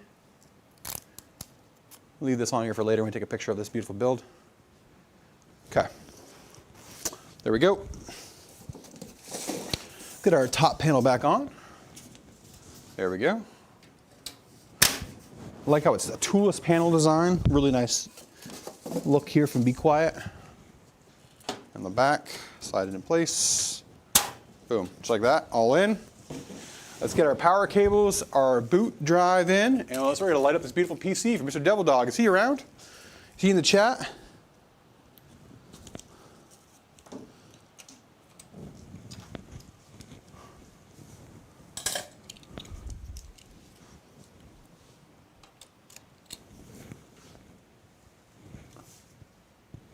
Leave this on here for later when we take a picture of this beautiful build. Okay. There we go. Get our top panel back on. There we go. I like how it's a toolless panel design. Really nice look here from BeQuiet. And the back, slide it in place. Boom, just like that, all in. Let's get our power cables, our boot drive in, and let's ready to light up this beautiful PC for Mr. Devil Dog. Is he around? Is he in the chat?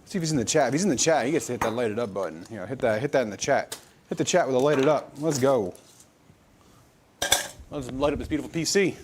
See if he's in the chat. If he's in the chat, he gets to hit that light it up button. You know, hit that in the chat. Hit the chat with a light it up. Let's go. Let's light up this beautiful PC.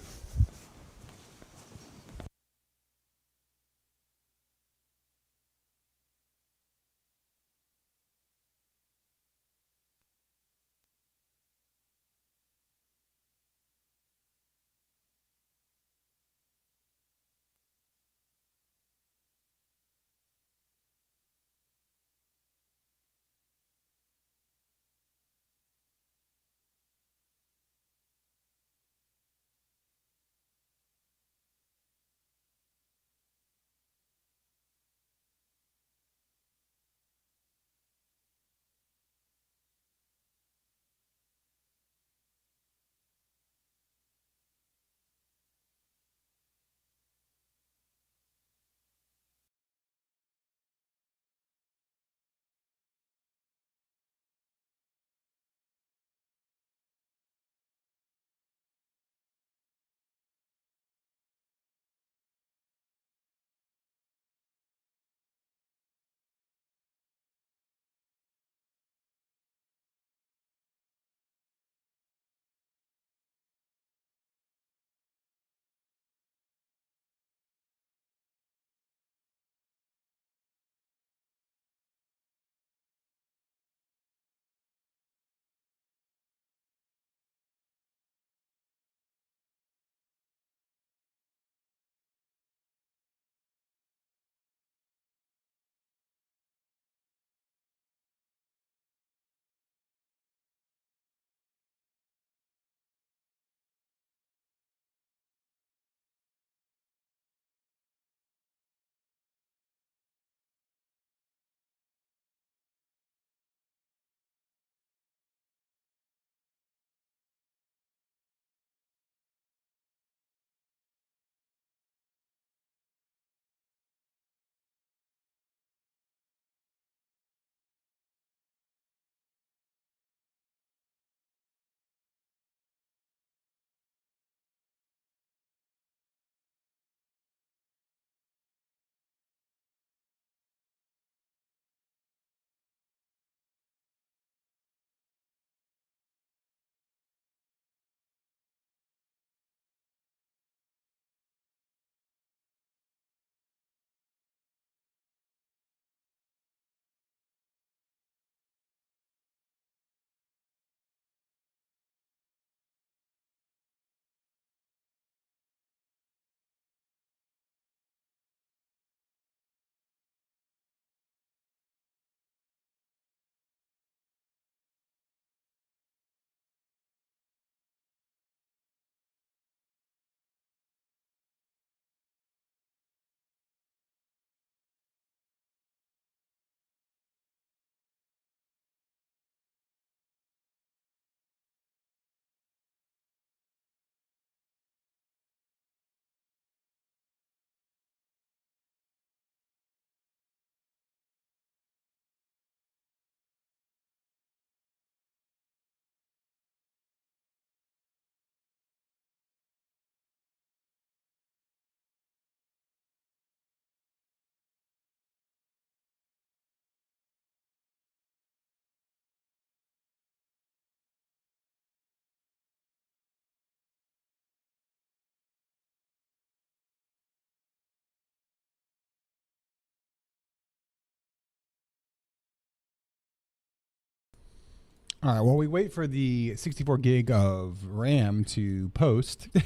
All right, while we wait for the 64 gig of RAM to post, that's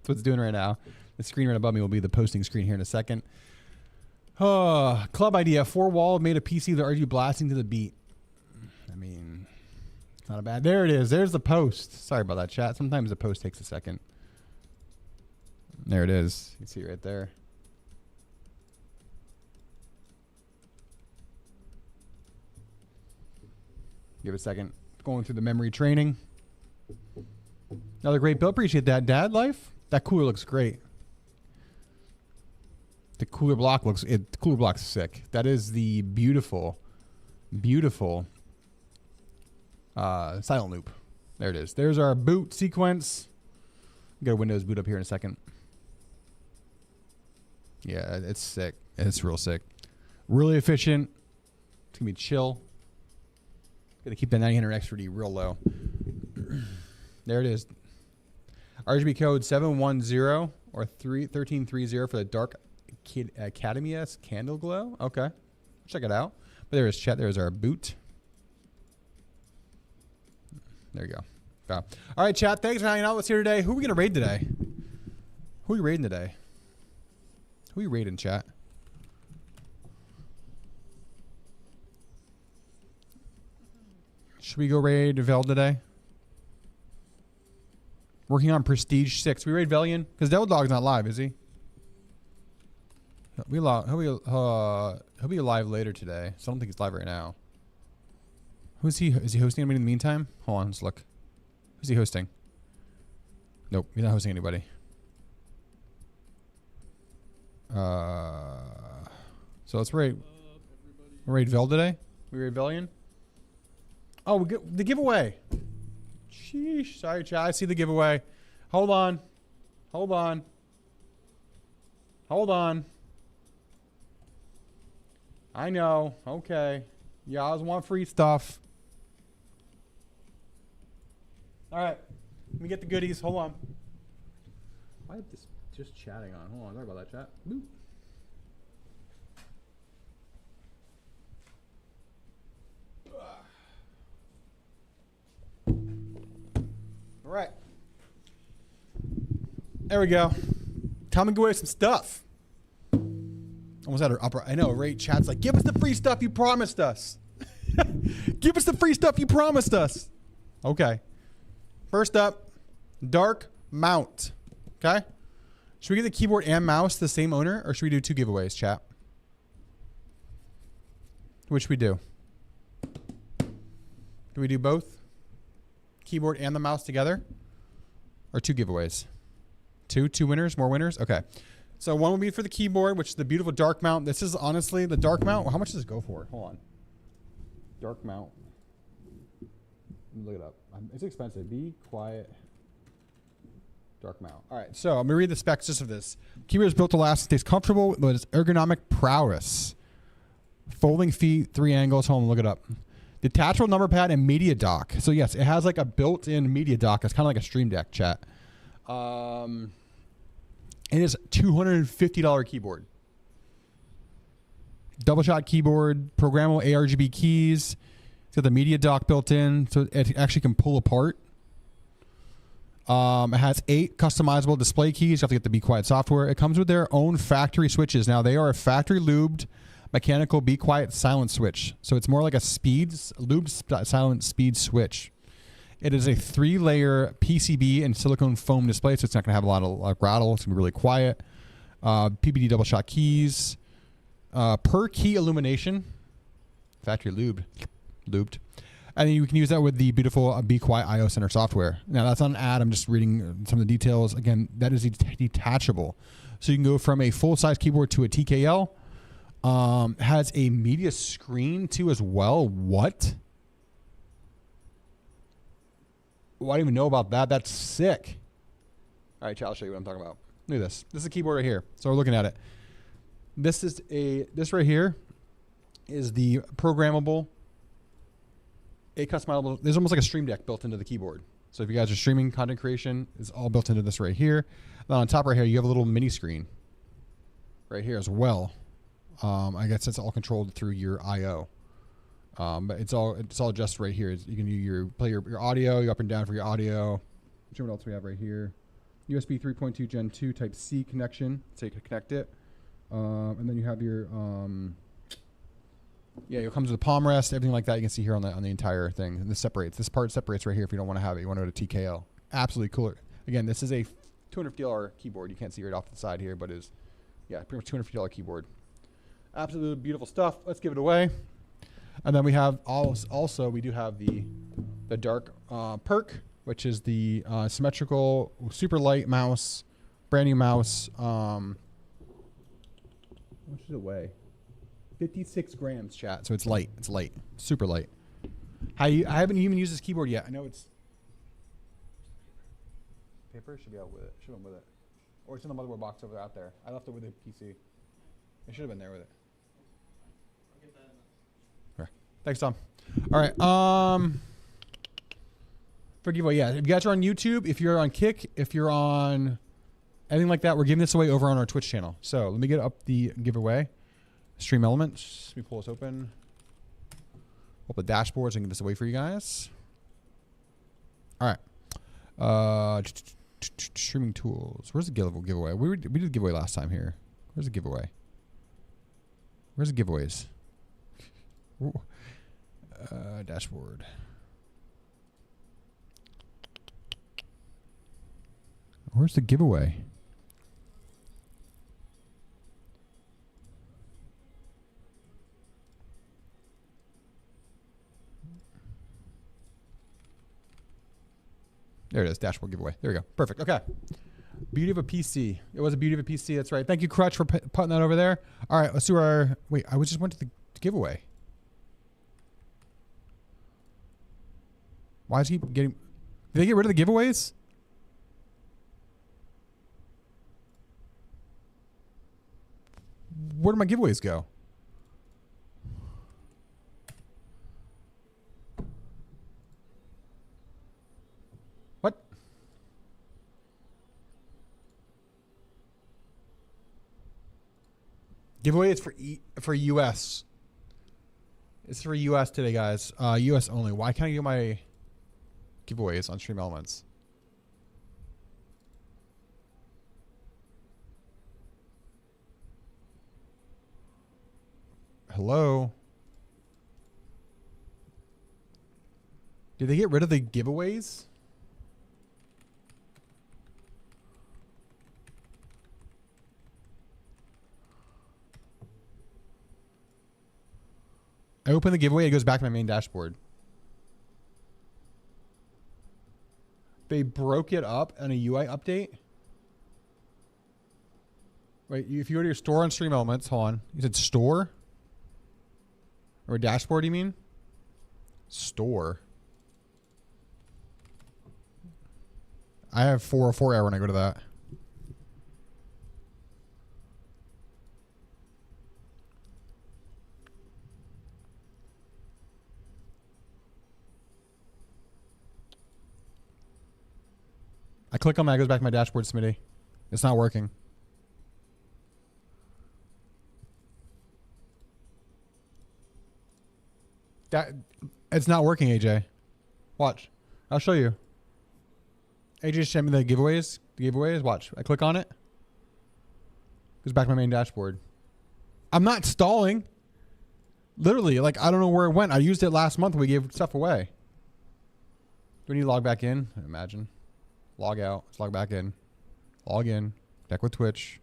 what it's doing right now. The screen right above me will be the posting screen here in a second. Club idea, 4-wall made a PC with RGB blasting to the beat. I mean, it's not a bad. There it is. There's the post. Sorry about that, chat. Sometimes the post takes a second. There it is. You can see it right there. Give it a second. Going through the memory training. Another great build. Appreciate that, Dad. Life. That cooler looks great. The cooler block looks. The cooler block's sick. That is the beautiful, beautiful silent loop. There it is. There's our boot sequence. Got a Windows boot up here in a second. Yeah, it's sick. It's real sick. Really efficient. It's gonna be chill. Gotta keep that 900 XD real low. There it is. RGB code 710 or 1330 for the Dark Academia Candle Glow. Okay. Check it out. But there is chat. There's our boot. There you go. All right, chat. Thanks for hanging out with us here today. Who are we going to raid today? Who are we raiding today? Who are you raiding, chat? Should we go raid Vel today? Working on Prestige 6. We raid Velian? Because Devil Dog's not live, is he? He'll be live later today. So I don't think he's live right now. Who's he? Is he hosting anybody in the meantime? Hold on, let's look. Who's he hosting? Nope, he's not hosting anybody. So let's raid. We raid Vel today? We raid Velian? Oh, we get the giveaway. Sheesh. Sorry, chat. I see the giveaway. Hold on. Hold on. Hold on. I know. Okay. Y'all want free stuff. All right. Let me get the goodies. Hold on. Why is this just chatting on? Hold on. Sorry about that, chat. Boop. All right. There we go. Time to give away some stuff. Almost had her upper. I know, right? Chat's like, give us the free stuff you promised us. Give us the free stuff you promised us. Okay. First up, Dark Mount. Okay. Should we get the keyboard and mouse the same owner, or should we do 2 giveaways, chat? Which should we do? Do we do both? Keyboard and the mouse together, or 2 giveaways? Two winners, more winners. Okay, so one will be for the keyboard, which is the beautiful Dark Mount. This is honestly the Dark Mount. How much does this go for? Hold on. Dark Mount. Let me look it up. It's expensive. BeQuiet Dark Mount. All right, so I'm gonna read the specs just of this. Keyboard is built to last, stays comfortable with its ergonomic prowess. Folding feet, 3 angles. Hold on, look it up. Detachable number pad and media dock. So yes, it has like a built-in media dock. It's kind of like a Stream Deck, chat. It is $250 keyboard. Double shot keyboard, programmable ARGB keys. It's got the media dock built in, so it actually can pull apart. It has 8 customizable display keys. You have to get the BeQuiet software. It comes with their own factory switches. Now they are a factory lubed mechanical BeQuiet silent switch. So it's more like a lubed silent speed switch. It is a 3-layer PCB and silicone foam display, so it's not going to have a lot of rattle. It's going to be really quiet. PBD double shot keys. Per key illumination. Factory lubed. And you can use that with the beautiful BeQuiet IO Center software. Now, that's not an ad. I'm just reading some of the details. Again, that is detachable. So you can go from a full-size keyboard to a TKL. Has a media screen, too, as well. What? Oh, I didn't even know about that. That's sick. All right, chat, I'll show you what I'm talking about. Look at this. This is a keyboard right here. So we're looking at it. This right here is the programmable, a customizable. There's almost like a Stream Deck built into the keyboard. So if you guys are streaming content creation, it's all built into this right here. Then on top right here, you have a little mini screen right here as well. I guess it's all controlled through your I/O. But it's all just right here. You can play your audio, you up and down for your audio. Show what else we have right here. USB 3.2 Gen 2 Type C connection, so you can connect it. And then you have your it comes with a palm rest, everything like that. You can see here on the entire thing. And this part separates right here if you don't want to have it. You want to go to TKL. Absolutely cool. Again, this is a $250 keyboard. You can't see right off the side here, but it's pretty much $250 keyboard. Absolutely beautiful stuff. Let's give it away. And then we have also we do have the dark Perk, which is the symmetrical, super light mouse, brand new mouse. How much does it weigh? 56 grams, chat. So it's light. It's light. Super light. I haven't even used this keyboard yet. I know it's paper. Should be out with it. Should have been with it. Or it's in the motherboard box over out there. I left it with the PC. It should have been there with it. I'll get that in. Okay. Thanks, Tom. All right. For giveaway, yeah. If you guys are on YouTube, if you're on Kick, if you're on anything like that, we're giving this away over on our Twitch channel. So let me get up the giveaway. Stream Elements. Let me pull this open. Pull up the dashboards and give this away for you guys. All right. Streaming tools. Where's the giveaway? We did the giveaway last time here. Where's the giveaway? Where's the giveaways? Dashboard. Where's the giveaway? There it is, dashboard giveaway. There we go. Perfect. Okay. Beauty of a PC. It was a beauty of a PC. That's right. Thank you, Crutch, for putting that over there. All right, let's do our... Wait, I just went to the giveaway. Why is he getting... Did they get rid of the giveaways? Where did my giveaways go? What? Giveaway is for US. It's for US today, guys. US only. Why can't I get my giveaways on Stream Elements? Hello? Did they get rid of the giveaways? I open the giveaway, it goes back to my main dashboard. They broke it up in a UI update. Wait, if you go to your store on Stream Elements, hold on. You said store? Or a dashboard, you mean? Store. I have 404 error when I go to that. I click on that, it goes back to my dashboard, Smitty. It's not working. It's not working, AJ. Watch. I'll show you. AJ sent me the giveaways. Watch. I click on it. Goes back to my main dashboard. I'm not stalling. Literally, like, I don't know where it went. I used it last month when we gave stuff away. Do we need to log back in? I imagine. Log out. Let's log back in. Log in. Back with Twitch.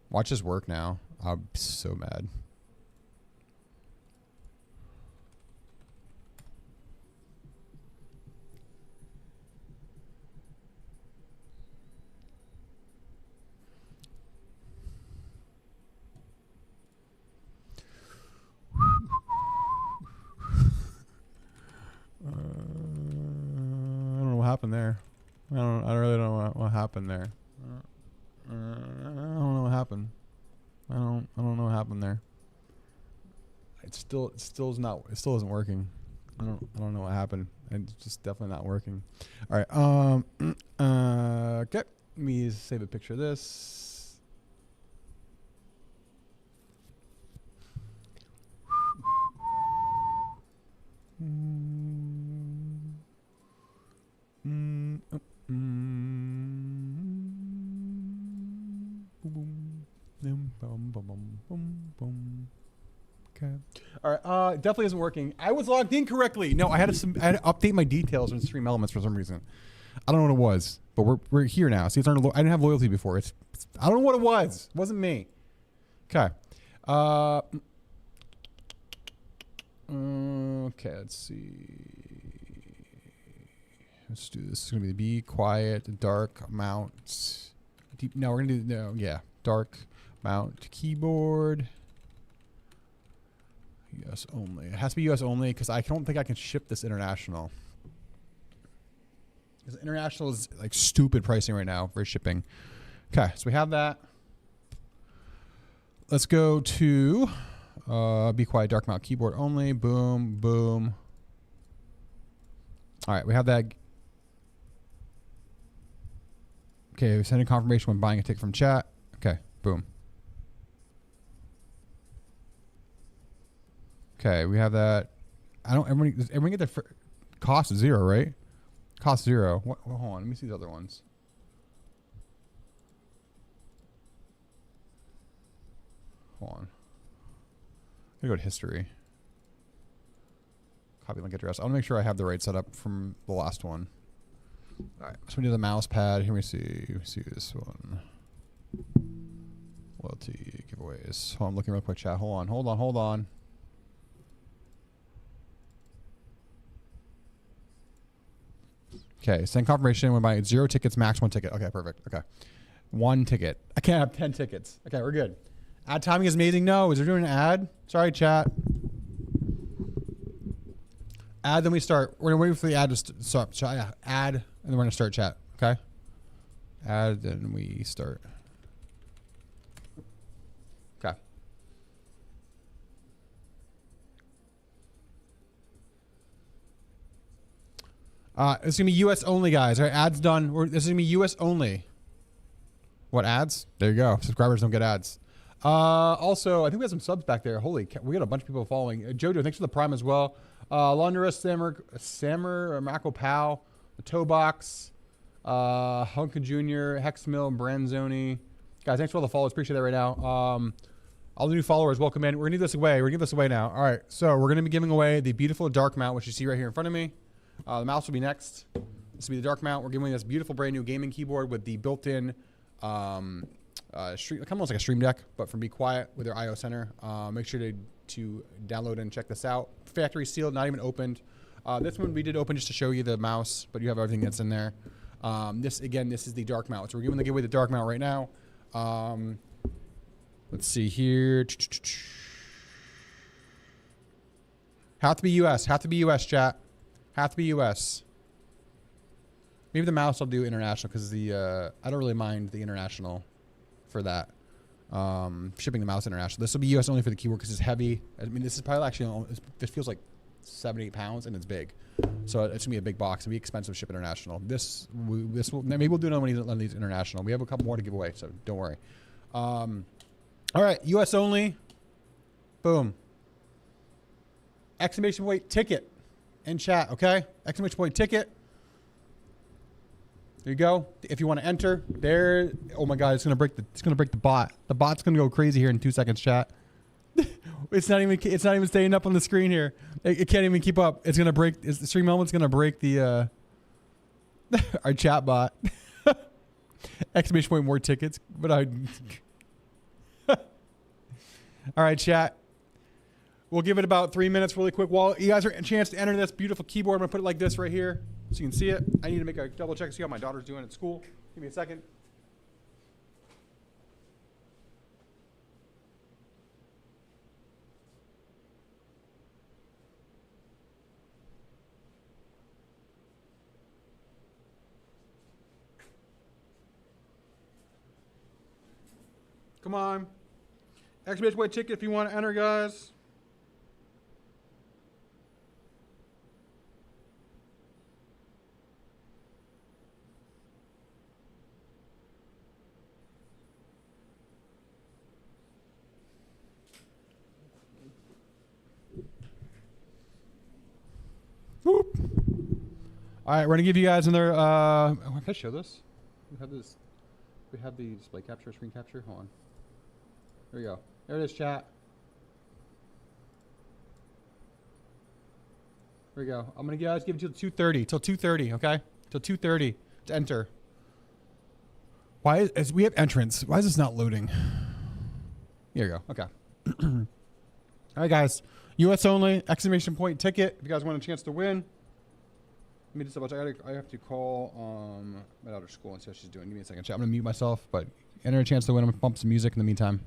Watch this work now. I'm so mad. Happened there. I really don't know what happened there. I don't know what happened. I don't know what happened there. It still isn't working. I don't know what happened. It's just definitely not working. All right. Okay. Let me save a picture of this. boom, boom, boom, boom. Okay. All right. Definitely isn't working. I was logged in correctly. No, I had to update my details in Stream Elements for some reason. I don't know what it was, but we're here now. See, I didn't have loyalty before. I don't know what it was. It wasn't me. Okay. Okay. Let's see. Let's do this. This is gonna be BeQuiet dark mount. No, we're gonna do dark mount keyboard. US only. It has to be US only because I don't think I can ship this international. Because international is like stupid pricing right now for shipping. Okay, so we have that. Let's go to BeQuiet dark mount keyboard only. Boom, boom. All right, we have that. Okay, sending confirmation when buying a ticket from chat. Okay, boom. Okay, we have that. Everyone get their cost is 0, right? Cost 0. What, hold on, let me see the other ones. Hold on. I'm gonna go to history. Copy link address. I want to make sure I have the right setup from the last one. All right, so we do the mouse pad. Here we see this one. Loyalty giveaways. Hold on, I'm looking real quick, chat. Hold on. Okay, send confirmation when buying 0 tickets, max 1 ticket. Okay, perfect. Okay. 1 ticket. I can't have 10 tickets. Okay, we're good. Ad timing is amazing. No, is there doing an ad? Sorry, chat. Ad, then we start. We're going to wait for the ad to start. Ad, and then we're going to start chat. Okay? Ad, then we start. Okay. It's going to be US only, guys. All right, ads done. This is going to be US only. What, ads? There you go. Subscribers don't get ads. Also, I think we have some subs back there. Holy cow, we got a bunch of people following. Jojo, thanks for the prime as well. Laundra, Sammer, Mako Pow, the Toe Box, Hunka Jr., Hexmill, Branzoni. Guys, thanks for all the follows. Appreciate that right now. All the new followers, welcome in. We're going to give this away. We're going to give this away now. All right, so we're going to be giving away the beautiful dark mount, which you see right here in front of me. The mouse will be next. This will be the dark mount. We're giving away this beautiful brand new gaming keyboard with the built-in stream, kind of looks like a Stream Deck, but from BeQuiet with their I/O center. Make sure to download and check this out. Factory sealed, not even opened. This one we did open just to show you the mouse, but you have everything that's in there. This is the dark mount. So we're giving the giveaway the dark mount right now. Let's see here. Have to be US. Have to be US, chat. Have to be US. Maybe the mouse I'll do international because I don't really mind the international for that. Shipping the mouse international. This will be US only for the keyboard because it's heavy. I mean, this is probably actually, this feels like 7-8 pounds and it's big. So it's gonna be a big box. It'll be expensive to ship international. Maybe we'll do another one of these international. We have a couple more to give away, so don't worry. All right, US only. Boom. Exclamation point ticket in chat, okay? Exclamation point ticket. There you go. If you want to enter, there. Oh my God, it's gonna break the bot. The bot's gonna go crazy here in 2 seconds, chat. It's not even staying up on the screen here. It can't even keep up. It's gonna break. The stream element's gonna break the our chat bot. Exclamation point more tickets, but I. All right, chat. We'll give it about 3 minutes really quick while you guys are a chance to enter this beautiful keyboard. I'm gonna put it like this right here so you can see it. I need to make a double check to see how my daughter's doing at school. Give me a second. Come on. Exclamation point ticket if you want to enter, guys. Whoop. All right, we're gonna give you guys another. Can I show this? We have this. We have the display capture, screen capture. Hold on. There we go. There it is, chat. There we go. I'm gonna guys give it till 2:30. Till 2:30, okay? Till 2:30 to enter. Why is we have entrance? Why is this not loading? Here we go. Okay. All right, guys. U.S. only. Exclamation point ticket. If you guys want a chance to win. Let me just double check. I have to call my daughter's school and see how she's doing. Give me a second, chat. I'm gonna mute myself, but enter a chance to win. I'm gonna bump some music in the meantime.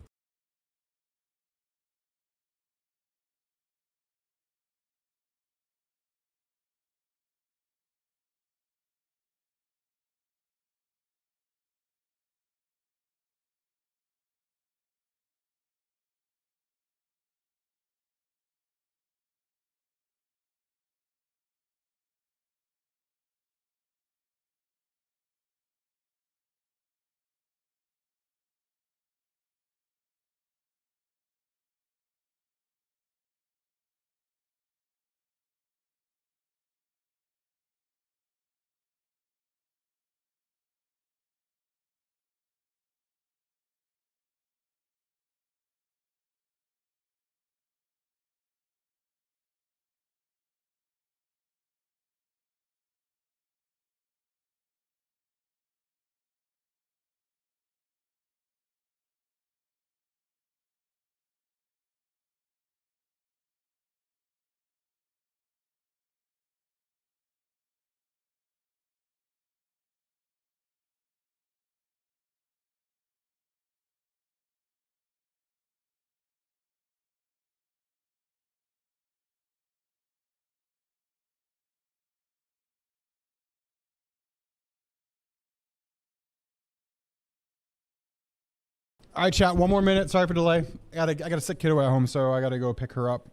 All right, chat. 1 more minute. Sorry for delay. I got a sick kiddo at home, so I got to go pick her up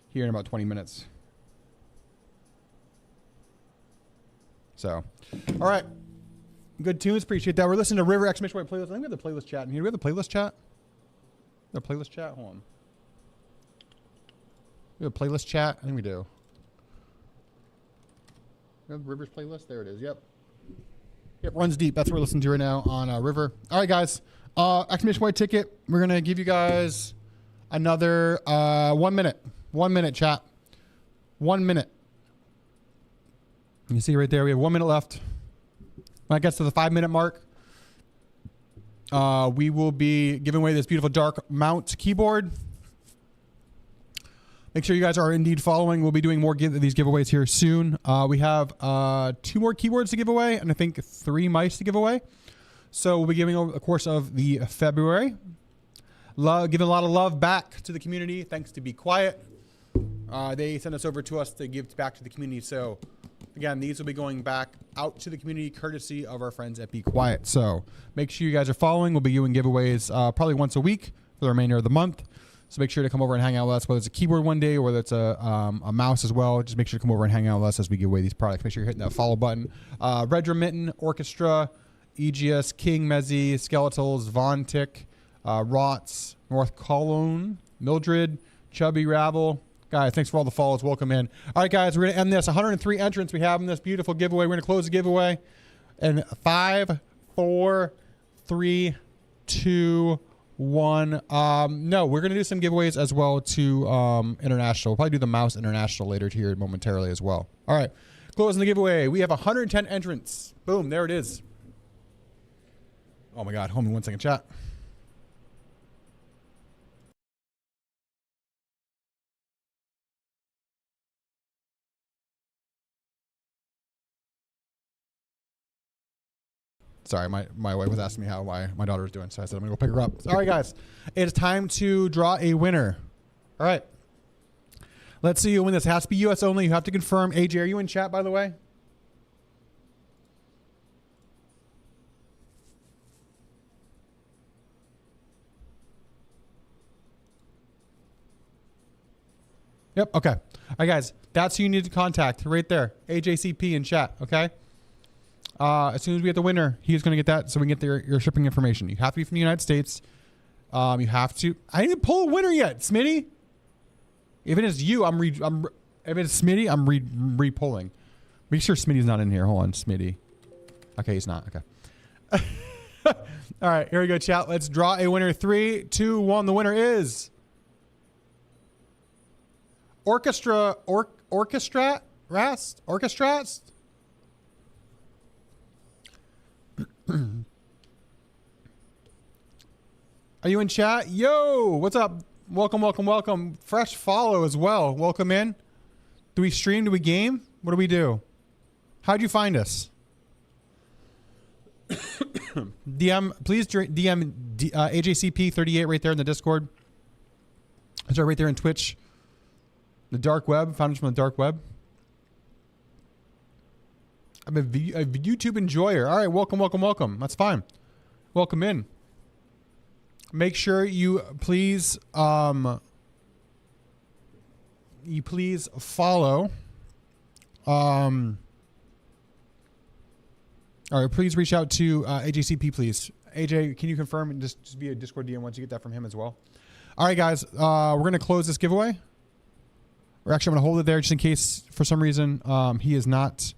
here in about 20 minutes. So, all right. Good tunes. Appreciate that. We're listening to River exclamation point playlist. I think we have the playlist chat in here. Do we have the playlist chat? The playlist chat? Hold on. We have a playlist chat? I think we do. We have River's playlist? There it is. Yep. Yep, runs deep. That's what we're listening to right now on River. All right, guys. Exclamation point ticket. We're going to give you guys another 1 minute. 1 minute, chat. 1 minute. You see right there, we have 1 minute left. When it gets to the 5 minute mark, we will be giving away this beautiful dark mount keyboard. Make sure you guys are indeed following. We'll be doing more these giveaways here soon. We have 2 more keyboards to give away, and I think 3 mice to give away. So we'll be giving over the course of the February. Giving a lot of love back to the community. Thanks to BeQuiet. They sent us over to us to give back to the community. So again, these will be going back out to the community courtesy of our friends at BeQuiet. So make sure you guys are following. We'll be doing giveaways probably once a week for the remainder of the month. So make sure to come over and hang out with us, whether it's a keyboard one day or whether it's a mouse as well. Just make sure to come over and hang out with us as we give away these products. Make sure you're hitting that follow button. Regiment, Orchestra, Aegis, King, Mezzi, Skeletals, Von Tick, Rots, North Cologne, Mildred, Chubby Rabble. Guys, thanks for all the follows. Welcome in. All right, guys, we're going to end this. 103 entrants we have in this beautiful giveaway. We're going to close the giveaway in 5, 4, 3, 2, 1. No, we're going to do some giveaways as well to international. We'll probably do the mouse international later here momentarily as well. All right, closing the giveaway. We have 110 entrants. Boom, there it is. Oh my God, hold me 1 second, chat. Sorry, my wife was asking me how my daughter was doing, so I said I'm gonna go pick her up. All right, guys, it is time to draw a winner. All right, let's see who win this. It has to be U.S. only. You have to confirm. AJ, are you in chat, by the way? Yep. Okay. All right, guys, that's who you need to contact right there. AJCP in chat. Okay. As soon as we get the winner, he's going to get that so we can get your shipping information. You have to be from the United States. You have to. I didn't pull a winner yet, Smitty. If it is you, if it's Smitty, I'm re-pulling. Make sure Smitty's not in here. Hold on, Smitty. Okay, he's not. Okay. All right, here we go, chat. Let's draw a winner. 3, 2, 1. The winner is Orchestrat. Are you in chat? Yo, what's up? Welcome, welcome, welcome. Fresh follow as well. Welcome in. Do we stream? Do we game? What do we do? How'd you find us? DM, please DM AJCP38 right there in the Discord. It's right there in Twitch. The dark web. Found us from the dark web. I'm a YouTube enjoyer. All right, welcome, welcome, welcome. That's fine. Welcome in. Make sure you please follow. All right, please reach out to AJCP, please. AJ, can you confirm and just be a Discord DM once you get that from him as well? All right, guys, we're going to close this giveaway. We're actually going to hold it there just in case, for some reason, he is not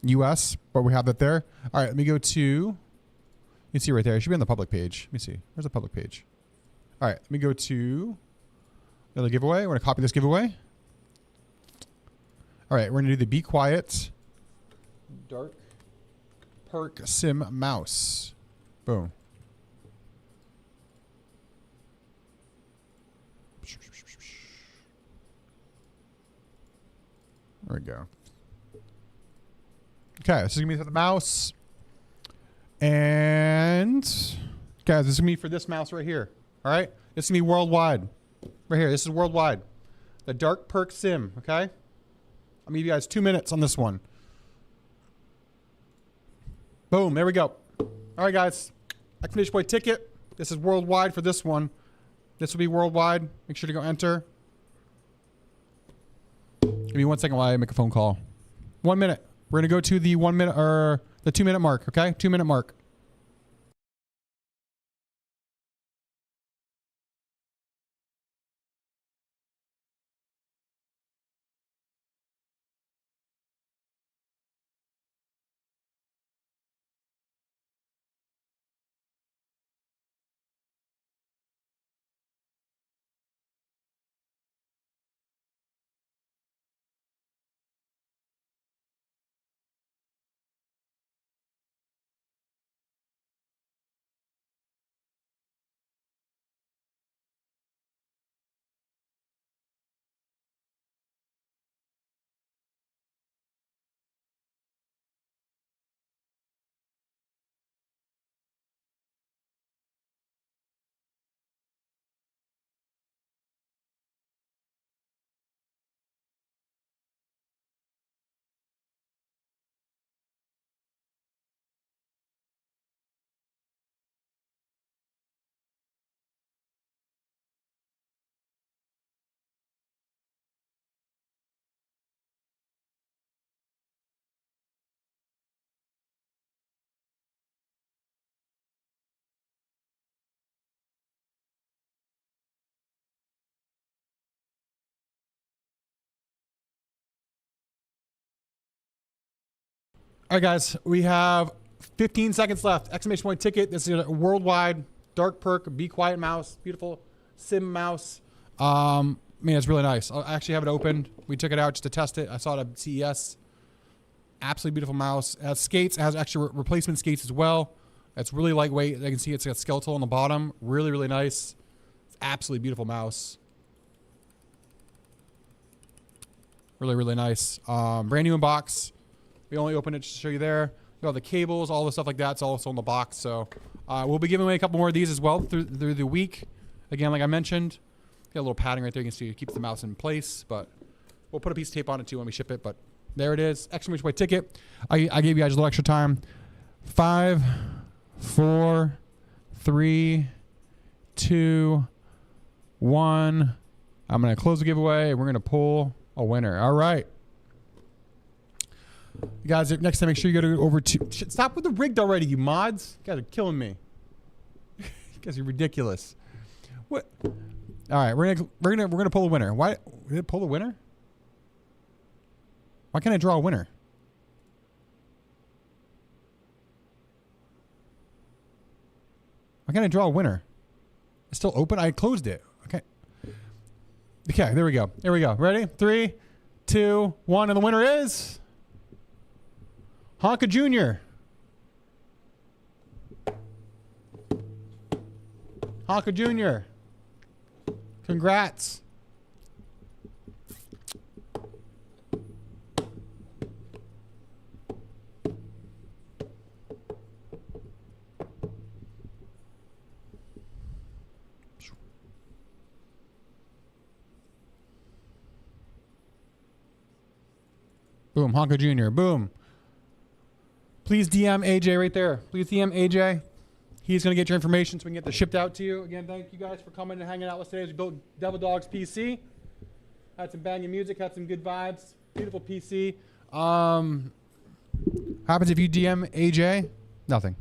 US, but we have that there. All right, let me go to, you can see right there. It should be on the public page. Let me see. Where's the public page? All right, let me go to another giveaway. We're going to copy this giveaway. All right, we're going to do the BeQuiet Dark Perk Sim Mouse. Boom. There we go. Okay, this is going to be for the mouse. And, guys, this is going to be for this mouse right here. All right? This is going to be worldwide. Right here. This is worldwide. The Dark Perk Sim, okay? I'm going to give you guys 2 minutes on this one. Boom. There we go. All right, guys. Exclamation point ticket. This is worldwide for this one. This will be worldwide. Make sure to go enter. Give me 1 second while I make a phone call. 1 minute. We're going to go to the 1 minute or the 2 minute mark, okay? 2 minute mark. All right, guys, we have 15 seconds left. Exclamation point ticket. This is a worldwide Dark Perk BeQuiet mouse. Beautiful sim mouse. Man, it's really nice. I actually have it opened. We took it out just to test it. I saw it at CES. Absolutely beautiful mouse. It has skates. It has actually replacement skates as well. It's really lightweight. You can see it's got skeletal on the bottom. Really, really nice. It's absolutely beautiful mouse. Really, really nice. Brand new in box. We only opened it just to show you there. You know, the cables, all the stuff like that's also in the box. So we'll be giving away a couple more of these as well through the week. Again, like I mentioned, got a little padding right there. You can see it keeps the mouse in place. But we'll put a piece of tape on it too when we ship it. But there it is. Exclamation point ticket. I gave you guys a little extra time. 5, 4, 3, 2, 1. I'm going to close the giveaway. We're going to pull a winner. All right. You guys, next time, make sure you go over to... Stop with the rigged already, you mods. You guys are killing me. You guys are ridiculous. What? All right, we're gonna pull a winner. Why? Did it pull a winner? Why can't I draw a winner? Why can't I draw a winner? It's still open? I closed it. Okay. Okay, there we go. There we go. Ready? 3, 2, 1, and the winner is Honka Jr. Honka Jr. Congrats. Boom, Honka Jr. Boom. Please DM AJ right there. Please DM AJ. He's going to get your information so we can get this shipped out to you. Again, thank you guys for coming and hanging out with us today as we built Devil Dog's PC. Had some banging music, had some good vibes. Beautiful PC. Happens if you DM AJ? Nothing.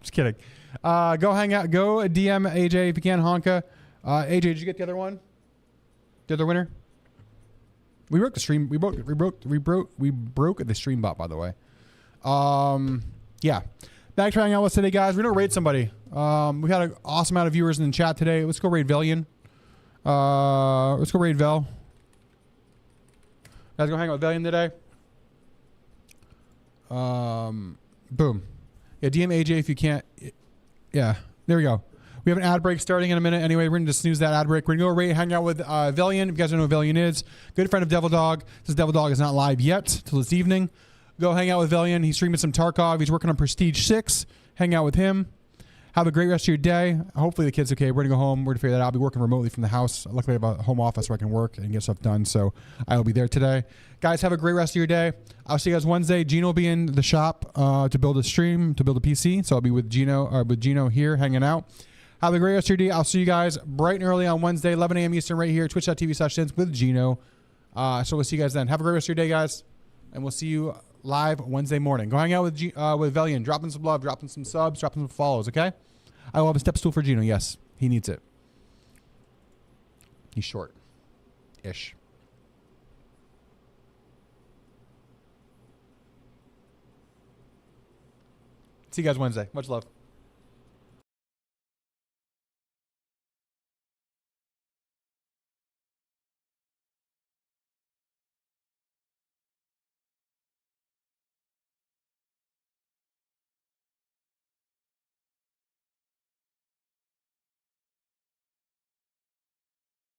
Just kidding. Go hang out. Go DM AJ if you can, Honka. AJ, did you get the other one? The other winner? We broke the stream. We broke the stream bot, by the way. Yeah. Thanks for hanging out with us today, guys. We're gonna raid somebody. We had an awesome amount of viewers in the chat today. Let's go raid Velian. Let's go raid Vel. Guys, go hang out with Velian today. Boom. Yeah, DM AJ if you can't. Yeah, there we go. We have an ad break starting in a minute. Anyway, we're going to snooze that ad break. We're going to go hang out with Velian. If you guys don't know who Velian is, good friend of Devil Dog. This Devil Dog is not live yet till this evening. Go hang out with Velian. He's streaming some Tarkov. He's working on Prestige 6. Hang out with him. Have a great rest of your day. Hopefully the kid's okay. We're going to go home. We're going to figure that out. I'll be working remotely from the house. Luckily, I have a home office where I can work and get stuff done. So I will be there today. Guys, have a great rest of your day. I'll see you guys Wednesday. Gino will be in the shop to build a stream, to build a PC. So I'll be with Gino here hanging out. Have a great rest of your day. I'll see you guys bright and early on Wednesday, 11 a.m. Eastern right here, twitch.tv/Sins with Gino. So we'll see you guys then. Have a great rest of your day, guys. And we'll see you live Wednesday morning. Go hang out with Velian. Dropping some love, dropping some subs, dropping some follows, okay? I will have a step stool for Gino. Yes, he needs it. He's short-ish. See you guys Wednesday. Much love.